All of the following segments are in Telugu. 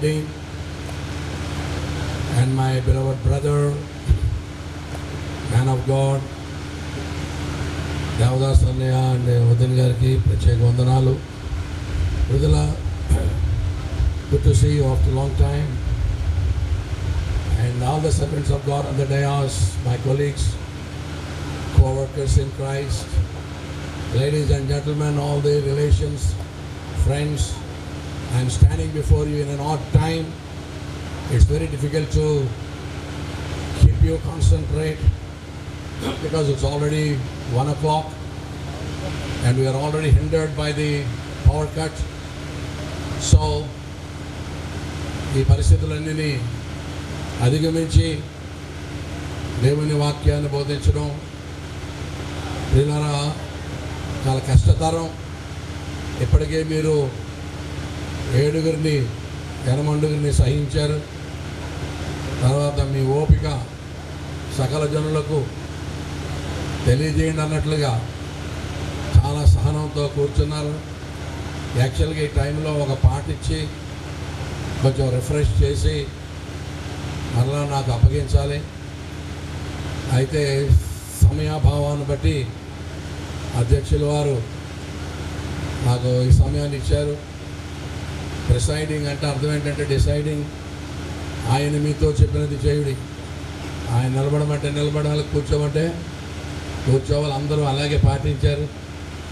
wedding, and my beloved brother, man of God, Devadas Annaya and Vadan Gariki, Pracheka Vandanalu. Vidula, good to see you after a long time. And all the servants of God on the dais, my colleagues, co-workers in Christ, ladies and gentlemen, all the relations, friends, I am standing before you in an odd time. It's very difficult to keep you concentrate because it's already 1 o'clock and we are already hindered by the power cut. So, ఈ పరిస్థితులన్నీ అధిగమించి దేవుని వాక్యాన్ని బోధించడం ప్రియులారా చాలా కష్టతరం. ఇప్పటికే మీరు 7 ఎనమండుగురిని సహించారు. తర్వాత మీ ఓపిక సకల జనులకు తెలియజేయండి అన్నట్లుగా చాలా సహనంతో కూర్చున్నారు. యాక్చువల్గా ఈ టైంలో ఒక పాట ఇచ్చి కొంచెం రిఫ్రెష్ చేసి మరలా నాకు అప్పగించాలి. అయితే సమయాభావాన్ని బట్టి అధ్యక్షుల వారు నాకు ఈ సమయాన్ని ఇచ్చారు. ప్రిసైడింగ్ అంటే అర్థం ఏంటంటే డిసైడింగ్. ఆయన మీతో చెప్పినది చేయుడి. ఆయన నిలబడమంటే నిలబడాలి, కూర్చోమంటే కూర్చోవాలి. అందరూ అలాగే పాటించారు.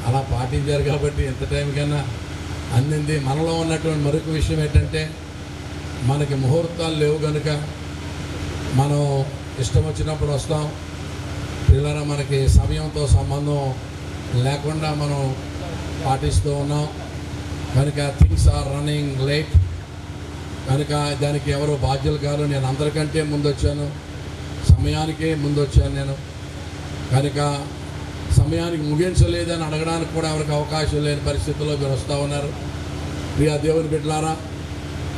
అలా పాటించారు కాబట్టి ఎంత టైం కన్నా అందింది. మనలో ఉన్నటువంటి మరొక విషయం ఏంటంటే మనకి ముహూర్తాలు లేవు కనుక మనం ఇష్టం వచ్చినప్పుడు వస్తాం. పిల్లల మనకి సమయంతో సంబంధం లేకుండా మనం పాటిస్తూ ఉన్నాం కనుక థింగ్స్ ఆర్ రన్నింగ్ లేట్. కనుక దానికి ఎవరు బాధ్యులు కాదు. నేను అందరికంటే ముందు వచ్చాను, సమయానికే ముందు వచ్చాను నేను. కనుక సమయానికి ముగించలేదని అడగడానికి కూడా ఎవరికి అవకాశం లేని పరిస్థితుల్లో మీరు వస్తూ ఉన్నారు. ప్రియా దేవుని బిడ్డలారా,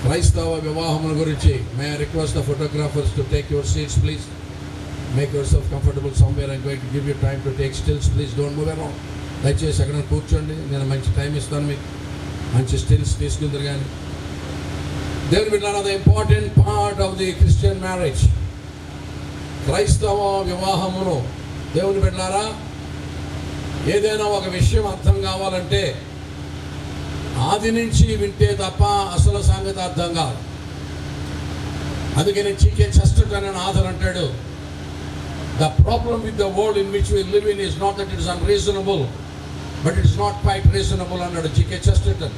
క్రైస్తవ వివాహముల గురించి may I request the photographers to take your seats please. Make your self comfortable somewhere. I'm going to give you time to take stills please. Don't move around. దయచేసి ఎక్కడ కూర్చోండి. నేను మంచి టైం ఇస్తాను మీకు. మంచి స్టిల్స్ తీసుకుందరు. కానీ దేవుని బిడ్డలారా, the important part of the Christian marriage, క్రైస్తవ వివాహమును దేవుని బిడ్డలారా, ఏదైనా ఒక విషయం అర్థం కావాలంటే ఆది నుంచి వింటే తప్ప అసలు సంగతి అర్థం కాదు. అందుకని చీకే చెస్టర్టన్ అనే ఆథర్ అంటాడు, the problem with the world in which we live in is not that it is unreasonable but it is not quite reasonable అన్నాడు G K Chesterton.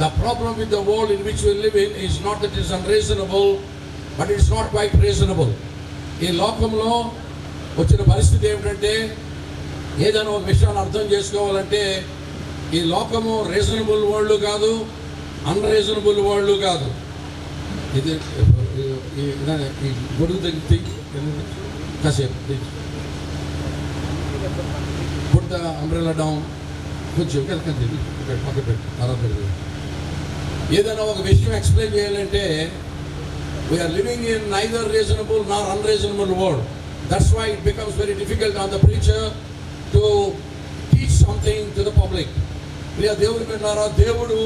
The problem with the world in which we live in is not that it is unreasonable but it is not quite reasonable. ఈ లోకంలో వచ్చిన పరిస్థితి ఏమిటంటే ఏదైనా ఒక విషయాన్ని అర్థం చేసుకోవాలంటే ఈ లోకము రీజనబుల్ వరల్డ్ కాదు, అన్రీజనబుల్ వరల్డ్ కాదు. ఇది ఈ గొడుగు తగ్గి కాసేపు పుట్ ద అంబ్రెల్లా డౌన్, కొంచెం పక్క పెట్టు తర్వాత. ఏదైనా ఒక విషయం ఎక్స్ప్లెయిన్ చేయాలంటే we are living in neither reasonable nor unreasonable world. That's why it becomes very difficult on the preacher to teach something to the public. ప్రియ దేవుని విన్నారా, దేవుడు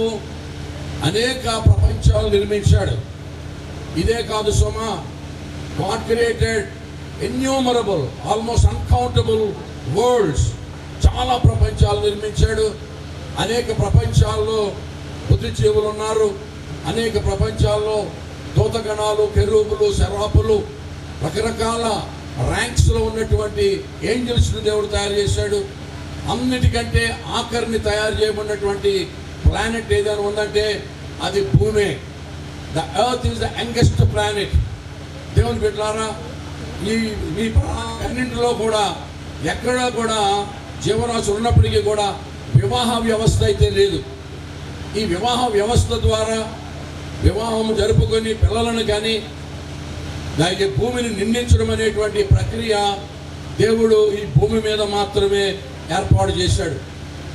అనేక ప్రపంచాలు నిర్మించాడు. ఇదే కాదు సుమా, God created innumerable almost uncountable worlds. చాలా ప్రపంచాలు నిర్మించాడు. అనేక ప్రపంచాల్లో బుద్ధిజీవులు ఉన్నారు. అనేక ప్రపంచాల్లో దూతగణాలు, కెరూబులు, శరాపులు, రకరకాల ర్యాంక్స్లో ఉన్నటువంటి ఏంజల్స్ను దేవుడు తయారు చేశాడు. అన్నిటికంటే ఆఖరిని తయారు చేయబడినటువంటి ప్లానెట్ ఏదైనా ఉందంటే అది భూమే. The earth is the youngest planet. దేవుని బిడ్డలారా, ఈ అన్నింటిలో కూడా ఎక్కడా కూడా జీవరాశులు ఉన్నప్పటికీ కూడా వివాహ వ్యవస్థ అయితే లేదు. ఈ వివాహ వ్యవస్థ ద్వారా వివాహం జరుపుకొని పిల్లలను కానీ దానికి భూమిని నిందించడం అనేటువంటి ప్రక్రియ దేవుడు ఈ భూమి మీద మాత్రమే ఏర్పాటు చేశాడు.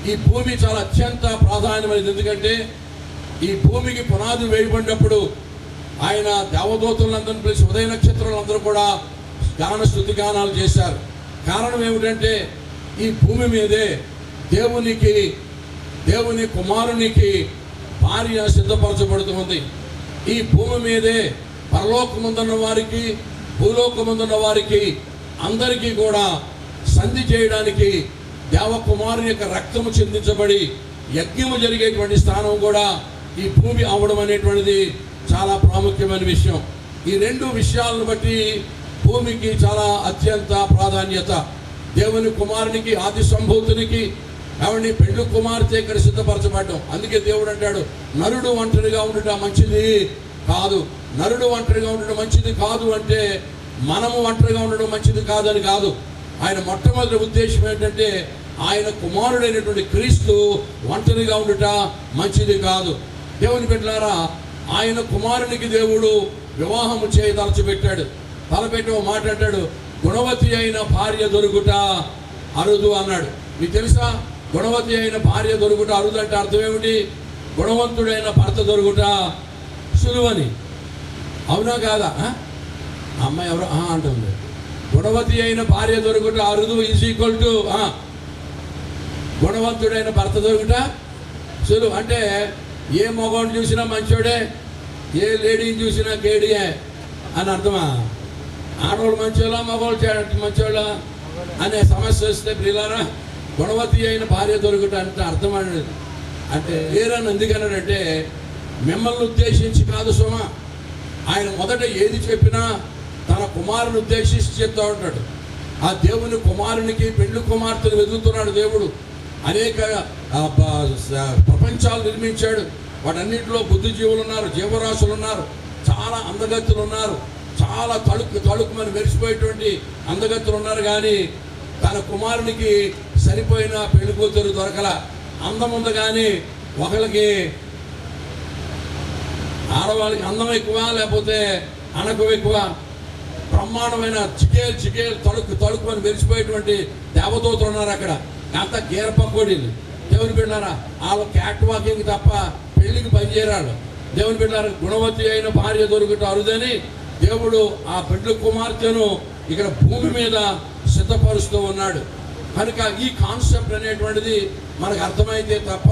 ఈ భూమి చాలా అత్యంత ప్రాధాన్యమైనది. ఎందుకంటే ఈ భూమికి పునాది వేయబడినప్పుడు ఆయన దేవదూతలందరినీ పిలిచి ఉదయ నక్షత్రాలందరూ కూడా గాన స్తుతి గానాలు చేశారు. కారణం ఏమిటంటే ఈ భూమి మీదే దేవుని కుమారునికి భార్య సిద్ధపరచబడుతుంది. ఈ భూమి మీదే పరలోకముందున్న వారికి భూలోకముందున్న వారికి అందరికీ కూడా సంధి చేయడానికి దేవకుమారుని యొక్క రక్తము చిందించబడి యజ్ఞము జరిగేటువంటి స్థానం కూడా ఈ భూమి అవడం అనేటువంటిది చాలా ప్రాముఖ్యమైన విషయం. ఈ రెండు విషయాలను బట్టి భూమికి చాలా అత్యంత ప్రాధాన్యత. దేవుని కుమారునికి ఆది సంభూతునికి ఎవరిని పెండ్లి కుమార్తె ఇక్కడ సిద్ధపరచబడ్డం. అందుకే దేవుడు అంటాడు, నరుడు ఒంటరిగా ఉండటం మంచిది కాదు. నరుడు ఒంటరిగా ఉండడం మంచిది కాదు అంటే మనము ఒంటరిగా ఉండడం మంచిది కాదని కాదు. ఆయన మొట్టమొదటి ఉద్దేశం ఏంటంటే ఆయన కుమారుడైనటువంటి క్రీస్తు ఒంటరిగా ఉండుట మంచిది కాదు. దేవుని బిడ్డలారా, ఆయన కుమారునికి దేవుడు వివాహము తలపెట్టాడు. తలపెట్టి ఒక మాట అంటాడు, గుణవతి అయిన భార్య దొరుకుట అరుదు అన్నాడు. మీకు తెలుసా, గుణవతి అయిన భార్య దొరుకుట అరుదు అంటే అర్థం ఏమిటి? గుణవంతుడైన భర్త దొరుకుట సులువని. అవునా కాదా? అమ్మాయి ఎవరో అంటుంది, గుణవతి అయిన భార్య దొరుకుట అరుదు ఈజ్ ఈక్వల్ టు గుణవంతుడైన భర్త దొరుకుట సులువు. అంటే ఏ మగవాడిని చూసినా మంచోడే, ఏ లేడీని చూసినా కేడియే అని అర్థమా? ఆడవాళ్ళు మంచోళ్ళ మగవాళ్ళు మంచోళ్ళ అనే సమస్య వస్తే ప్రియులారా, గుణవతి అయిన భార్య దొరుకుట అంటే అర్థం అంటే వేరని ఎందుకన్నాడంటే మిమ్మల్ని ఉద్దేశించి కాదు సుమ. ఆయన మొదట ఏది చెప్పినా తన కుమారుని ఉద్దేశించి చెప్తూ ఉంటాడు. ఆ దేవుని కుమారునికి పెండ్లి కుమార్తెను వెతుకుతున్నాడు దేవుడు. అనేక ప్రపంచాలు నిర్మించాడు. వాటన్నిటిలో బుద్ధిజీవులు ఉన్నారు, జీవరాశులు ఉన్నారు, చాలా అందగత్తులు ఉన్నారు, చాలా తళుకుమని మెరిసిపోయేటువంటి అందగత్తులు ఉన్నారు. కానీ తన కుమారునికి సరిపోయిన పెళ్లి కూతురు దొరకల. అందం ఉంది కానీ ఒకరికి ఆడవాళ్ళకి అందం ఎక్కువ, లేకపోతే అణకు ఎక్కువ. బ్రహ్మాండమైన చికేలు తళుకుమని మెరిసిపోయేటువంటి దేవదూతలు ఉన్నారు అక్కడ. అంత గీరపకోడీలు. దేవుని బిడ్డారా, వాళ్ళు క్యాట్ వాకింగ్ తప్ప పెళ్లికి పనిచేయరాళ్ళు. దేవుని బిడ్డారా, గుణవతి అయిన భార్య దొరుకుట అరుదని దేవుడు ఆ పెండ్లి కుమార్తెను ఇక్కడ భూమి మీద సిద్ధపరుస్తూ ఉన్నాడు. కనుక ఈ కాన్సెప్ట్ అనేటువంటిది మనకు అర్థమైతే తప్ప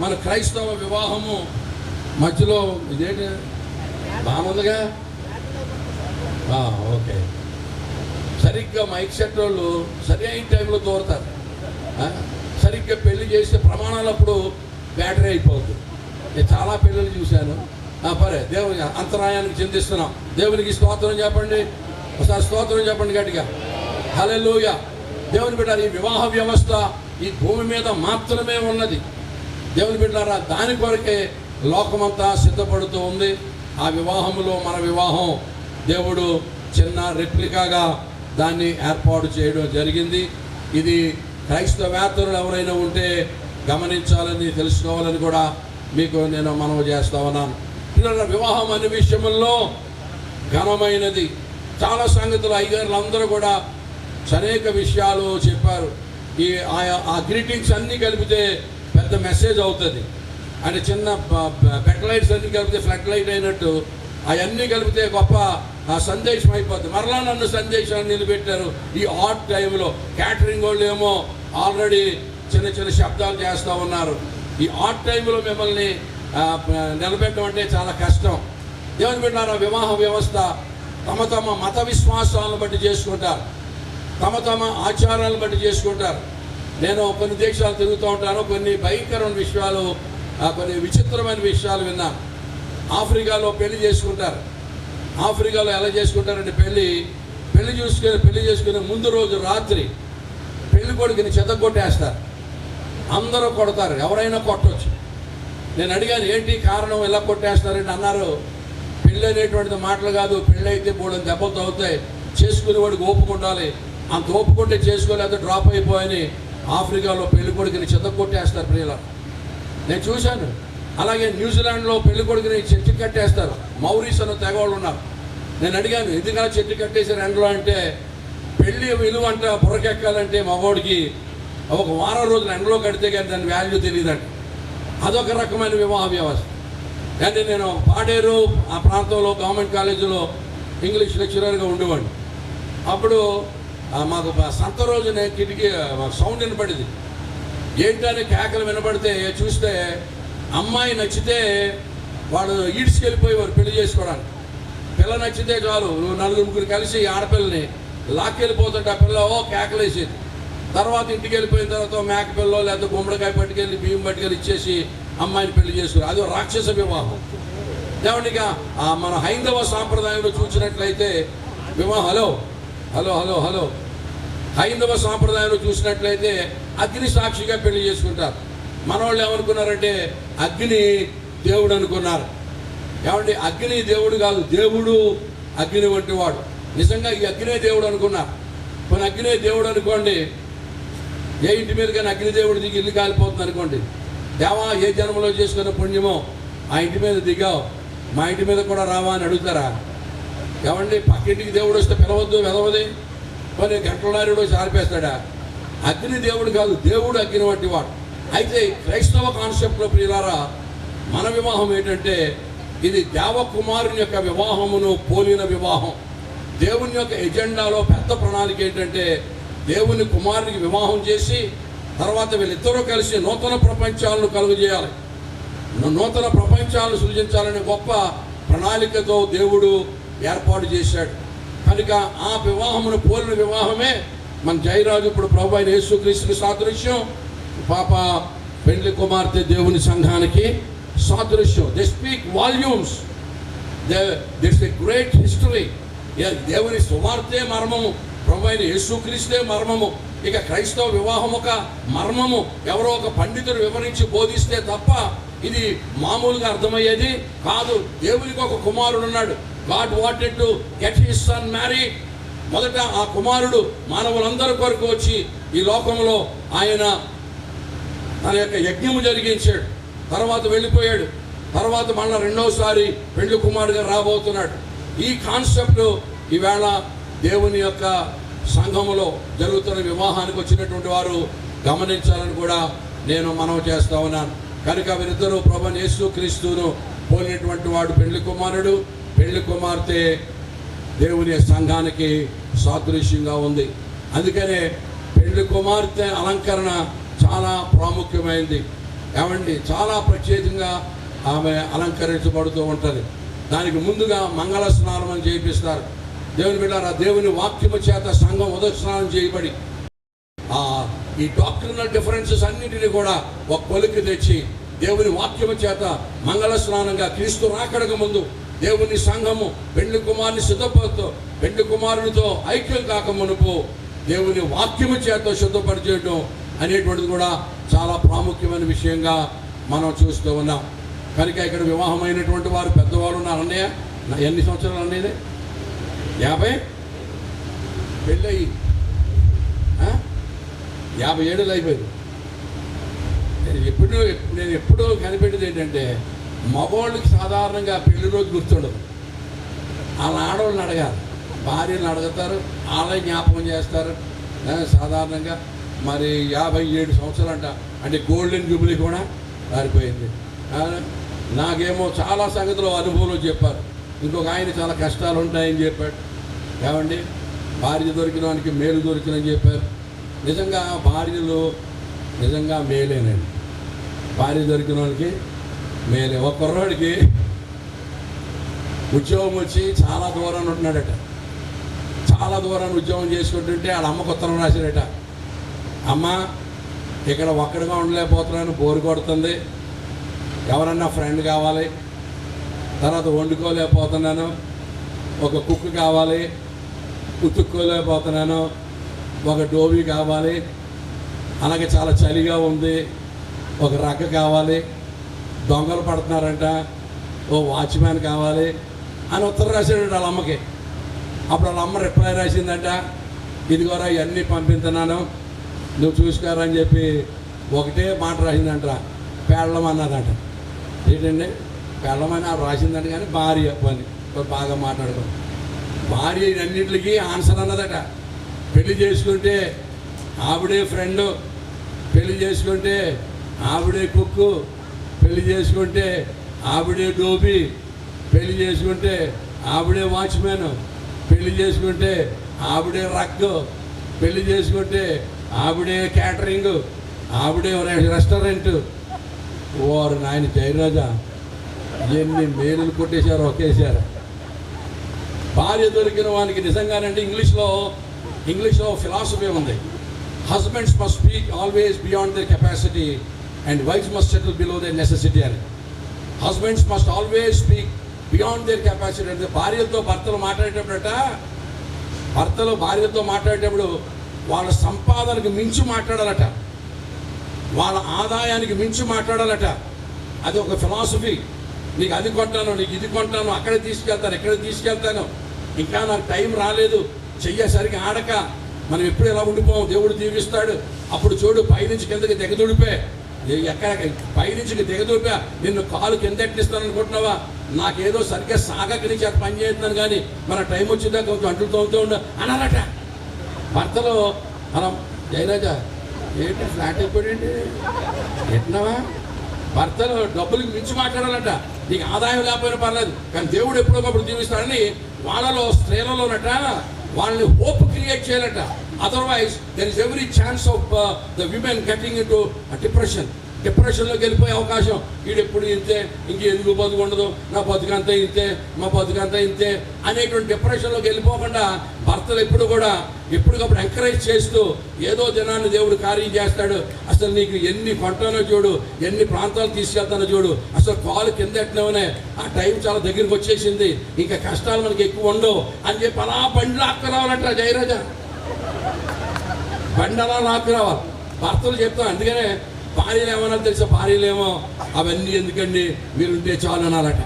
మన క్రైస్తవ వివాహము మధ్యలో ఇదేంటి బాగుందిగా. ఓకే, సరిగ్గా మైక్ సెట్ వాళ్ళు సరి అయిన టైంలో తోరుతారు. సరిగ్గా పెళ్లి చేసే ప్రమాణాలప్పుడు బ్యాటరీ అయిపోతుంది. నేను చాలా పెళ్ళిళ్ళు చూశాను. పరే దేవుని అంతరాయానికి చింతిస్తున్నాం. దేవునికి స్తోత్రం చెప్పండి, ఒకసారి స్తోత్రం చెప్పండి గట్టిగా. హల్లెలూయా. దేవుని బిడ్డ, ఈ వివాహ వ్యవస్థ ఈ భూమి మీద మాత్రమే ఉన్నది. దేవుని బిడ్డారా, దాని కొరకే లోకమంతా సిద్ధపడుతూ ఉంది. ఆ వివాహంలో మన వివాహం దేవుడు చిన్న రెప్లికాగా దాన్ని ఏర్పాటు చేయడం జరిగింది. ఇది క్రైస్తవేతరులు ఎవరైనా ఉంటే గమనించాలని, తెలుసుకోవాలని కూడా మీకు నేను మనవి చేస్తా ఉన్నాను. పిల్లల వివాహం అనే విషయంలో ఘనమైనది. చాలా సంగతులు అయ్యగారులు అందరూ కూడా అనేక విషయాలు చెప్పారు. ఆ గ్రీటింగ్స్ అన్నీ కలిపితే పెద్ద మెసేజ్ అవుతుంది. అంటే చిన్న బెడ్ లైట్స్ అన్నీ కలిపితే ఫ్లడ్ లైట్ అయినట్టు అవన్నీ కలిపితే గొప్ప సందేశం అయిపోద్ది. మరలా నన్ను సందేశాన్ని నిలబెట్టారు ఈ ఆడ్ టైంలో. క్యాటరింగ్ వాళ్ళు ఏమో ఆల్రెడీ చిన్న చిన్న శబ్దాలు చేస్తూ ఉన్నారు. ఈ ఆడ్ టైంలో మిమ్మల్ని నిలబెట్టడం అంటే చాలా కష్టం. దేవుని బిడ్డలారా, వివాహ వ్యవస్థ తమ తమ మత విశ్వాసాలను బట్టి చేసుకుంటారు, తమ తమ ఆచారాలను బట్టి చేసుకుంటారు. నేను కొన్ని దేశాలు తిరుగుతూ ఉంటాను. కొన్ని భయంకరమైన విషయాలు, కొన్ని విచిత్రమైన విషయాలు విన్నాను. ఆఫ్రికాలో పెళ్లి చేసుకుంటారు. ఆఫ్రికాలో ఎలా చేసుకుంటారంటే పెళ్లి చేసుకునే ముందు రోజు రాత్రి పెళ్లి కొడుకుని చెత్తగొట్టేస్తారు. అందరూ కొడతారు, ఎవరైనా కొట్టవచ్చు. నేను అడిగాను, ఏంటి కారణం, ఎలా కొట్టేస్తారంటే అన్నారు, పెళ్ళి అనేటువంటిది మాటలు కాదు, పెళ్ళి అయితే బోడని దెబ్బలు అవుతాయి, చేసుకునేవాడికి ఓపిక ఉండాలి, అంత ఓపుకుంటే చేసుకోలేకపోతే డ్రాప్ అయిపోయని ఆఫ్రికాలో పెళ్లి కొడుకుని చెత్తగొట్టేస్తారు ప్రియుల. నేను చూశాను. అలాగే న్యూజిలాండ్లో పెళ్లి కొడుకుని చెట్టు కట్టేస్తారు. మౌరీస్ అన్న తెగవాళ్ళు ఉన్నారు. నేను అడిగాను, ఎందుకలా చెట్టు కట్టేసారు ఎండలో అంటే, పెళ్లి విలువ అంట బుర్రకెక్కాలంటే మగవాడికి ఒక వారం రోజులు ఎండలో కడితే కానీ దాని వాల్యూ తెలియదంట. అదొక రకమైన వివాహ వ్యవస్థ. అంటే నేను పాడేరు ఆ ప్రాంతంలో గవర్నమెంట్ కాలేజీలో ఇంగ్లీష్ లెక్చరర్గా ఉండేవాడిని. అప్పుడు మాకు సంత రోజునే కిటికీ సౌండ్ వినపడింది. ఏంటని కేకలు వినపడితే చూస్తే అమ్మాయి నచ్చితే వాడు ఈడ్చుకెళ్ళిపోయేవారు పెళ్లి చేసుకోవడానికి. పిల్ల నచ్చితే చాలు, నువ్వు నలుగురు కలిసి ఆడపిల్లని లాక్కెళ్ళిపోతుంటే ఆ పిల్ల కేకలేసేది. తర్వాత ఇంటికి వెళ్ళిపోయిన తర్వాత మేక పిల్లో లేకపోతే గుమ్మడికాయ పట్టుకెళ్ళి బియ్యం పట్టుకెళ్ళి ఇచ్చేసి అమ్మాయిని పెళ్లి చేసుకున్నారు. అది రాక్షస వివాహం. ఏమంటే ఇక మన హైందవ సాంప్రదాయంలో చూసినట్లయితే వివాహం హలో హలో హలో హలో హైందవ సాంప్రదాయంలో చూసినట్లయితే అగ్ని సాక్షిగా పెళ్లి చేసుకుంటారు. మన వాళ్ళు ఏమనుకున్నారంటే అగ్ని దేవుడు అనుకున్నారు. ఏమంటే అగ్ని దేవుడు కాదు, దేవుడు అగ్ని వంటి వాడు. నిజంగా ఈ అగ్నే దేవుడు అనుకున్నారు. కొన్ని అగ్నే దేవుడు అనుకోండి, ఏ ఇంటి మీద కానీ అగ్నిదేవుడు దిగి ఇల్లు కాలిపోతుంది అనుకోండి, దేవా ఏ జన్మలో చేసుకున్న పుణ్యమో ఆ ఇంటి మీద దిగావు, మా ఇంటి మీద కూడా రావా అని అడుగుతారా? ఏమండి పక్కింటికి దేవుడు వస్తే పిలవద్దు, వెదవది, కొన్ని గంటలనారుడు సారిపేస్తాడా? అగ్ని దేవుడు కాదు, దేవుడు అగ్ని వంటి వాడు. అయితే క్రైస్తవ కాన్సెప్ట్లో ప్రియులారా, మన వివాహం ఏంటంటే ఇది దేవకుమారుని యొక్క వివాహమును పోలిన వివాహం. దేవుని యొక్క ఎజెండాలో పెద్ద ప్రణాళిక ఏంటంటే దేవుని కుమారునికి వివాహం చేసి తర్వాత వీళ్ళిద్దరూ కలిసి నూతన ప్రపంచాలను కలుగజేయాలి, నూతన ప్రపంచాలను సృజించాలనే గొప్ప ప్రణాళికతో దేవుడు ఏర్పాటు చేశాడు. కనుక ఆ వివాహమును పోలిన వివాహమే మన జయరాజు ఇప్పుడు ప్రభు అయిన యేసుక్రీస్తుకి సాదృశ్యం, పాప పెండ్లి కుమార్తె దేవుని సంఘానికి సాదృశ్యం. They speak volumes, that's a great history. దేవుని సువార్తే మర్మము, ప్రభు అయిన యేసుక్రీస్తే మర్మము. ఇక క్రైస్తవ వివాహం ఒక మర్మము, ఎవరో ఒక పండితుడు వివరించి బోధిస్తే తప్ప ఇది మామూలుగా అర్థమయ్యేది కాదు. దేవునికి ఒక కుమారుడు ఉన్నాడు. God wanted to get his son married. మొదట ఆ కుమారుడు మానవులందరి కొరకు వచ్చి ఈ లోకంలో ఆయన తన యొక్క యజ్ఞము జరిగించాడు, తర్వాత వెళ్ళిపోయాడు, తర్వాత మళ్ళీ రెండవసారి పెండ్లి కుమారుడుగా రాబోతున్నాడు. ఈ కాన్సెప్ట్ ఈవేళ దేవుని యొక్క సంఘములో జరుగుతున్న వివాహానికి వచ్చినటువంటి వారు గమనించాలని కూడా నేను మనవి చేస్తా ఉన్నాను. కనుక వీరిద్దరూ ప్రభువైన యేసుక్రీస్తును పోలినటువంటి వాడు పెండ్లి కుమారుడు, పెండ్లి కుమార్తె దేవుని సంఘానికి సాదృశ్యంగా ఉంది. అందుకనే పెండ్లి కుమార్తె అలంకరణ చాలా ప్రాముఖ్యమైనది. ఏమండి చాలా ప్రత్యేకంగా ఆమె అలంకరించబడుతూ ఉంటుంది. దానికి ముందుగా మంగళ స్నానం అని చేయిస్తారు. దేవుని బిడ్డారా, దేవుని వాక్యము చేత సంఘం ఉదక స్నానం చేయబడి ఈ డాక్టరినల్ డిఫరెన్సెస్ అన్నింటినీ కూడా ఒక కొలికి తెచ్చి దేవుని వాక్యము చేత మంగళ స్నానంగా క్రీస్తు రాకడకు ముందు దేవుని సంఘము పెండ్లి కుమారుని సిద్ధపడుతూ పెండ్లి కుమారునితో ఐక్యం కాక మునుపు దేవుని వాక్యము చేత శుద్ధపరిచేయడం అనేటువంటిది కూడా చాలా ప్రాముఖ్యమైన విషయంగా మనం చూస్తూ ఉన్నాం. కనుక ఇక్కడ వివాహమైనటువంటి వారు పెద్దవాళ్ళు ఉన్నారు. అన్నయ్య ఎన్ని సంవత్సరాలు అన్నయ్యది? 50 పెళ్ళయి 50 ఏళ్ళు అయిపోయింది. నేను ఎప్పుడూ కనిపెట్టేది ఏంటంటే మగవాళ్ళకి సాధారణంగా పెళ్లి రోజు గుర్తుండదు. వాళ్ళ ఆడవాళ్ళని అడగాలి, భార్యలను అడుగుతారు, వాళ్ళే జ్ఞాపకం చేస్తారు. సాధారణంగా మరి 57 సంవత్సరాలు అంటే గోల్డెన్ జూబిలీ కూడా మారిపోయింది. నాకేమో చాలా సంగతులు అనుభవంలో చెప్పారు. ఇంకొక ఆయన చాలా కష్టాలు ఉంటాయని చెప్పాడు. ఏమండి భార్య దొరికిన వానికి మేలు దొరికినని చెప్పారు. నిజంగా భార్యలు నిజంగా మేలేనండి. భార్య దొరికిన వానికి మేలే. ఒక కుర్రాడికి ఉద్యోగం వచ్చి చాలా దూరాన్ని ఉంటున్నాడట. చాలా దూరాన్ని ఉద్యోగం చేసుకుంటుంటే వాళ్ళ అమ్మకు ఉత్తరం రాశాడట, అమ్మ ఇక్కడ ఒక్కడిగా ఉండలేకపోతున్నాను, బోరు కొడుతుంది, ఎవరన్నా ఫ్రెండ్ కావాలి, తర్వాత వండుకోలేకపోతున్నాను, ఒక కుక్ కావాలి, ఉతుక్కోలేకపోతున్నాను, ఒక డోబీ కావాలి, అలాగే చాలా చలిగా ఉంది, ఒక రగ్గ కావాలి, దొంగలు పడుతున్నారంట, ఓ వాచ్మ్యాన్ కావాలి అని ఉత్తరం రాశాడు వాళ్ళ అమ్మకి. అప్పుడు వాళ్ళ అమ్మ రిప్లై రాసిందంట, ఇదిగోరా ఇవన్నీ పంపిస్తున్నాను, నువ్వు చూసుకోరా అని చెప్పి ఒకటే మాట రాసిందంట, పెళ్ళం అన్నదంట. ఏంటండి పెళ్ళమని రాసిందంట, కానీ భార్య పని బాగా మాట్లాడుకో. భార్య అన్నింటికి ఆన్సర్ అన్నదట. పెళ్లి చేసుకుంటే ఆవిడే ఫ్రెండు, పెళ్లి చేసుకుంటే ఆవిడే కుక్కు, పెళ్లి చేసుకుంటే ఆవిడే డోబీ, పెళ్లి చేసుకుంటే ఆవిడే వాచ్మెన్, పెళ్లి చేసుకుంటే ఆవిడే రగ్గు, పెళ్లి చేసుకుంటే ఆవిడే క్యాటరింగ్, ఆవిడే రెస్టారెంట్. ఓరు నాయన జయరాజా, ఎన్ని మేలులు కొట్టేశారు ఒకేసారి. భార్య దొరికిన వానికి నిజంగానండి ఇంగ్లీష్లో ఫిలాసఫీ ఉంది. Husbands must speak always beyond their capacity and wives must settle below their necessity అని. Husbands must always speak beyond their capacity అంటే భర్తలు భార్యతో మాట్లాడేటప్పుడు వాళ్ళ సంపాదనకు మించి మాట్లాడాలట, వాళ్ళ ఆదాయానికి మించి మాట్లాడాలట. అది ఒక ఫిలాసఫీ. నీకు అది కొంటాను, నీకు ఇది కొంటాను, అక్కడే తీసుకెళ్తాను, ఎక్కడ తీసుకెళ్తాను, ఇంకా నాకు టైం రాలేదు, చెయ్యేసరికి ఆడక మనం ఎప్పుడు ఎలా ఉండిపోం. దేవుడు దీవిస్తాడు. అప్పుడు చూడు, పైనుంచి కిందకి దిగదుడిపే, ఎక్కడ పైనుంచి దిగదుడిపా, నిన్ను కాలు కింద ఎట్టిస్తాను అనుకుంటున్నావా? నాకేదో సరిగ్గా సాగక నుంచి అది పని చేస్తున్నాను, కానీ మన టైం వచ్చిందా కొంచెం అంటులు తోముతూ ఉండు అనాలట భర్తలో. మనం జయరాజా ఏంటి ఫ్లాట్ అయిపోయింది ఎట్టినావా? భర్తలు డబ్బులకి మించి మాట్లాడాలట. నీకు ఆదాయం లేకపోయినా పర్లేదు, కానీ దేవుడు ఎప్పుడొకప్పుడు జీవిస్తాడని స్త్రీలలోనట వాళ్ళని హోప్ క్రియేట్ చేయాలట. Otherwise there is every chance of the women getting in to డిప్రెషన్లోకి వెళ్ళిపోయే అవకాశం. వీడెప్పుడు ఇంతే, ఇంకెందుకు బతుకు ఉండదు, నా బతుకంతా ఇంతే, మా బతుకంతా ఇంతే అనేటువంటి డిప్రెషన్లోకి వెళ్ళిపోకుండా భర్తలు ఎప్పటికప్పుడు ఎంకరేజ్ చేస్తూ ఏదో దినాన్ని దేవుడు కార్యం చేస్తాడు. అసలు నీకు ఎన్ని కొంటానో చూడు, ఎన్ని ప్రాంతాలు తీసుకెళ్తానో చూడు, అసలు కాలు కింద ఎట్టినవనే, ఆ టైం చాలా దగ్గరికి వచ్చేసింది, ఇంకా కష్టాలు మనకి ఎక్కువ ఉండవు అని చెప్పి అలా బండి లాక్కురావాలంట జయరాజా. బండి అలా లాక్కురావాలి భర్తలు చెప్తాం. అందుకనే భార్యలు ఏమన్నా తెలుసా, భార్యలేమో అవన్నీ ఎందుకండి మీరు ఉంటే చాలు అనాలట.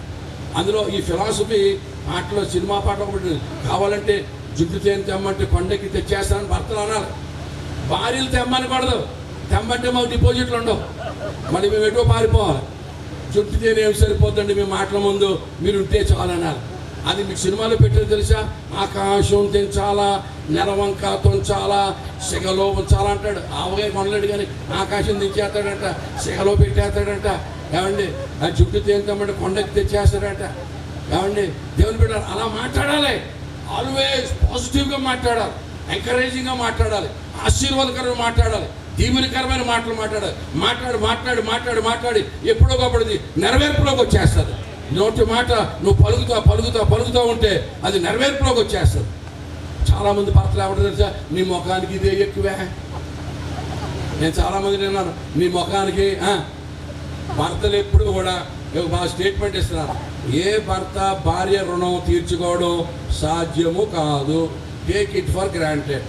అందులో ఈ ఫిలాసఫీ పాటలో, సినిమా పాట ఒకటి కావాలంటే జుట్టు తేని తెమ్మంటే కొండకి తెచ్చేస్తానని భర్తలు అనాలి. భార్యలు తెమ్మనకూడదు, తెమ్మంటే మాకు డిపాజిట్లు ఉండవు, మళ్ళీ మేము ఎటో పారిపోవాలి. జుట్టు తేని ఏమి సరిపోతుందండి మీ మాటల ముందు, మీరు ఉంటే చాలు అనాలి. అది మీకు సినిమాలో పెట్టారు తెలుసా, ఆకాశం తెంచాలా, నెలవంక తొంచాలా, సిగలో ఉంచాలా అంటాడు. ఆవగా కొనలేడు కానీ ఆకాశం తెచ్చేస్తాడంట, సిగలో పెట్టేస్తాడంట. ఏమండి ఆ జుట్టు తేంతామంటే కొండకి తెచ్చేస్తాడంట. ఏమండి దేవుని బిడ్డ అలా మాట్లాడాలి. ఆల్వేస్ పాజిటివ్గా మాట్లాడాలి, ఎంకరేజింగ్గా మాట్లాడాలి, ఆశీర్వాదకరంగా మాట్లాడాలి, దీవెనకరమైన మాటలు మాట్లాడి ఎప్పుడో ఒకప్పుడు నెరవేర్పులోకి వచ్చేస్తుంది. నోటి మాట నువ్వు పలుకుతా ఉంటే అది నెరవేర్పులోకి వచ్చేస్తుంది. చాలామంది భర్తలు ఏమంటారు తెలుసా, నీ ముఖానికి ఇదే ఎక్కువే. నేను చాలామంది విన్నాను, నీ ముఖానికి. భర్తలు ఎప్పుడు కూడా బాగా స్టేట్మెంట్ ఇస్తున్నారు, ఏ భర్త భార్య రుణం తీర్చుకోవడం సాధ్యము కాదు. Take it for granted.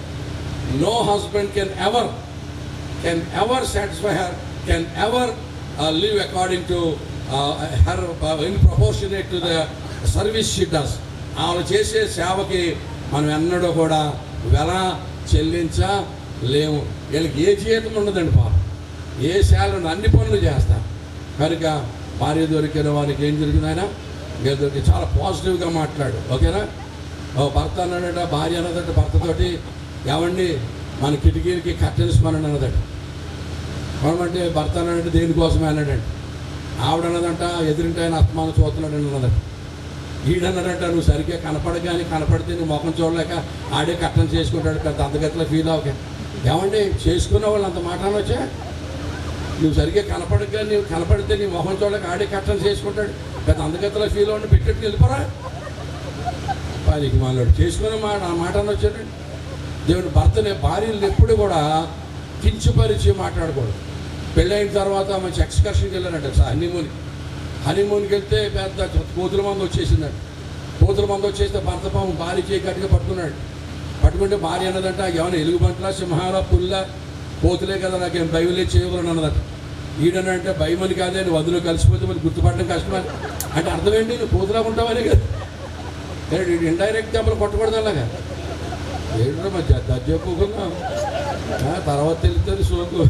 No husband can ever satisfy her, can ever live according to her in proportionate to the service she does. ఆమె చేసే సేవకి మనం ఎన్నడూ కూడా వెల చెల్లించలేము. వీళ్ళకి ఏ జీతం ఉండదండి పాపం, ఏ శాలరీ, అన్ని పనులు చేస్తారు. కనుక భార్య దొరికిన వారికి ఏం జరుగుతుందైనా మీరు దొరికి చాలా పాజిటివ్గా మాట్లాడు, ఓకేనా? భర్త అన్నాడట, భార్య అన్నదట భర్తతోటి, ఏమండి మన కిటికీలకి కర్టెన్స్ పనండి అన్నదట. మనమంటే భర్త అన్నాడంటే దేనికోసమే అన్నాడండి. ఆవిడన్నదంట ఎదురింటి ఆయన ఆత్మాను చూస్తున్నాడు అన్నదట. ఈడన్నదంట నువ్వు సరిగ్గా కనపడితే నీ ముఖం చూడలేక ఆడే కట్టం చేసుకుంటాడు, పెద్ద అంతగతిలో ఫీల్ అవ్వక. ఏమండి చేసుకున్న వాళ్ళు అంత మాట అనొచ్చా? నువ్వు సరిగ్గా కనపడితే నీ ముఖం చూడలేక ఆడే కట్టం చేసుకుంటాడు, పెద్ద అంతగతిలో ఫీల్ అవ్వండి, పెట్టెట్టు వెళ్ళిపోరా పనికి మాట్లాడు. చేసుకున్న మాట అనొచ్చాడు. దేవుడు భార్యలు ఎప్పుడు కూడా కించుపరిచి మాట్లాడకూడదు. పెళ్ళైన తర్వాత మంచి ఎక్స్కర్షన్కి వెళ్ళారంట హనీమూన్కి వెళ్తే పెద్ద కోతుల మంది వచ్చేసిందంట. కోతుల మంది వచ్చేస్తే భర్త పాము భార్య చేయి గట్టిగా పట్టుకుంటే భార్య అన్నదంట, ఏమైనా ఎలుగుబంట్లా, సింహాల, పుల్ల, కోతులే కదా, నాకేం భయం చేయకూడదు అన్నదట. ఈడనంటే భయమని కాదే, నువ్వు అందులో కలిసిపోతే మరి గుర్తుపడడం కష్టమని. అంటే అర్థం ఏంటి, నువ్వు కోతులా ఉంటావనే కదా. ఇండైరెక్ట్ దెబ్బలు కొట్టకూడదు అలాగా. ఏంటో మధ్య దజ్జెప్పుకున్నా తర్వాత తెలుస్తుంది సోకు.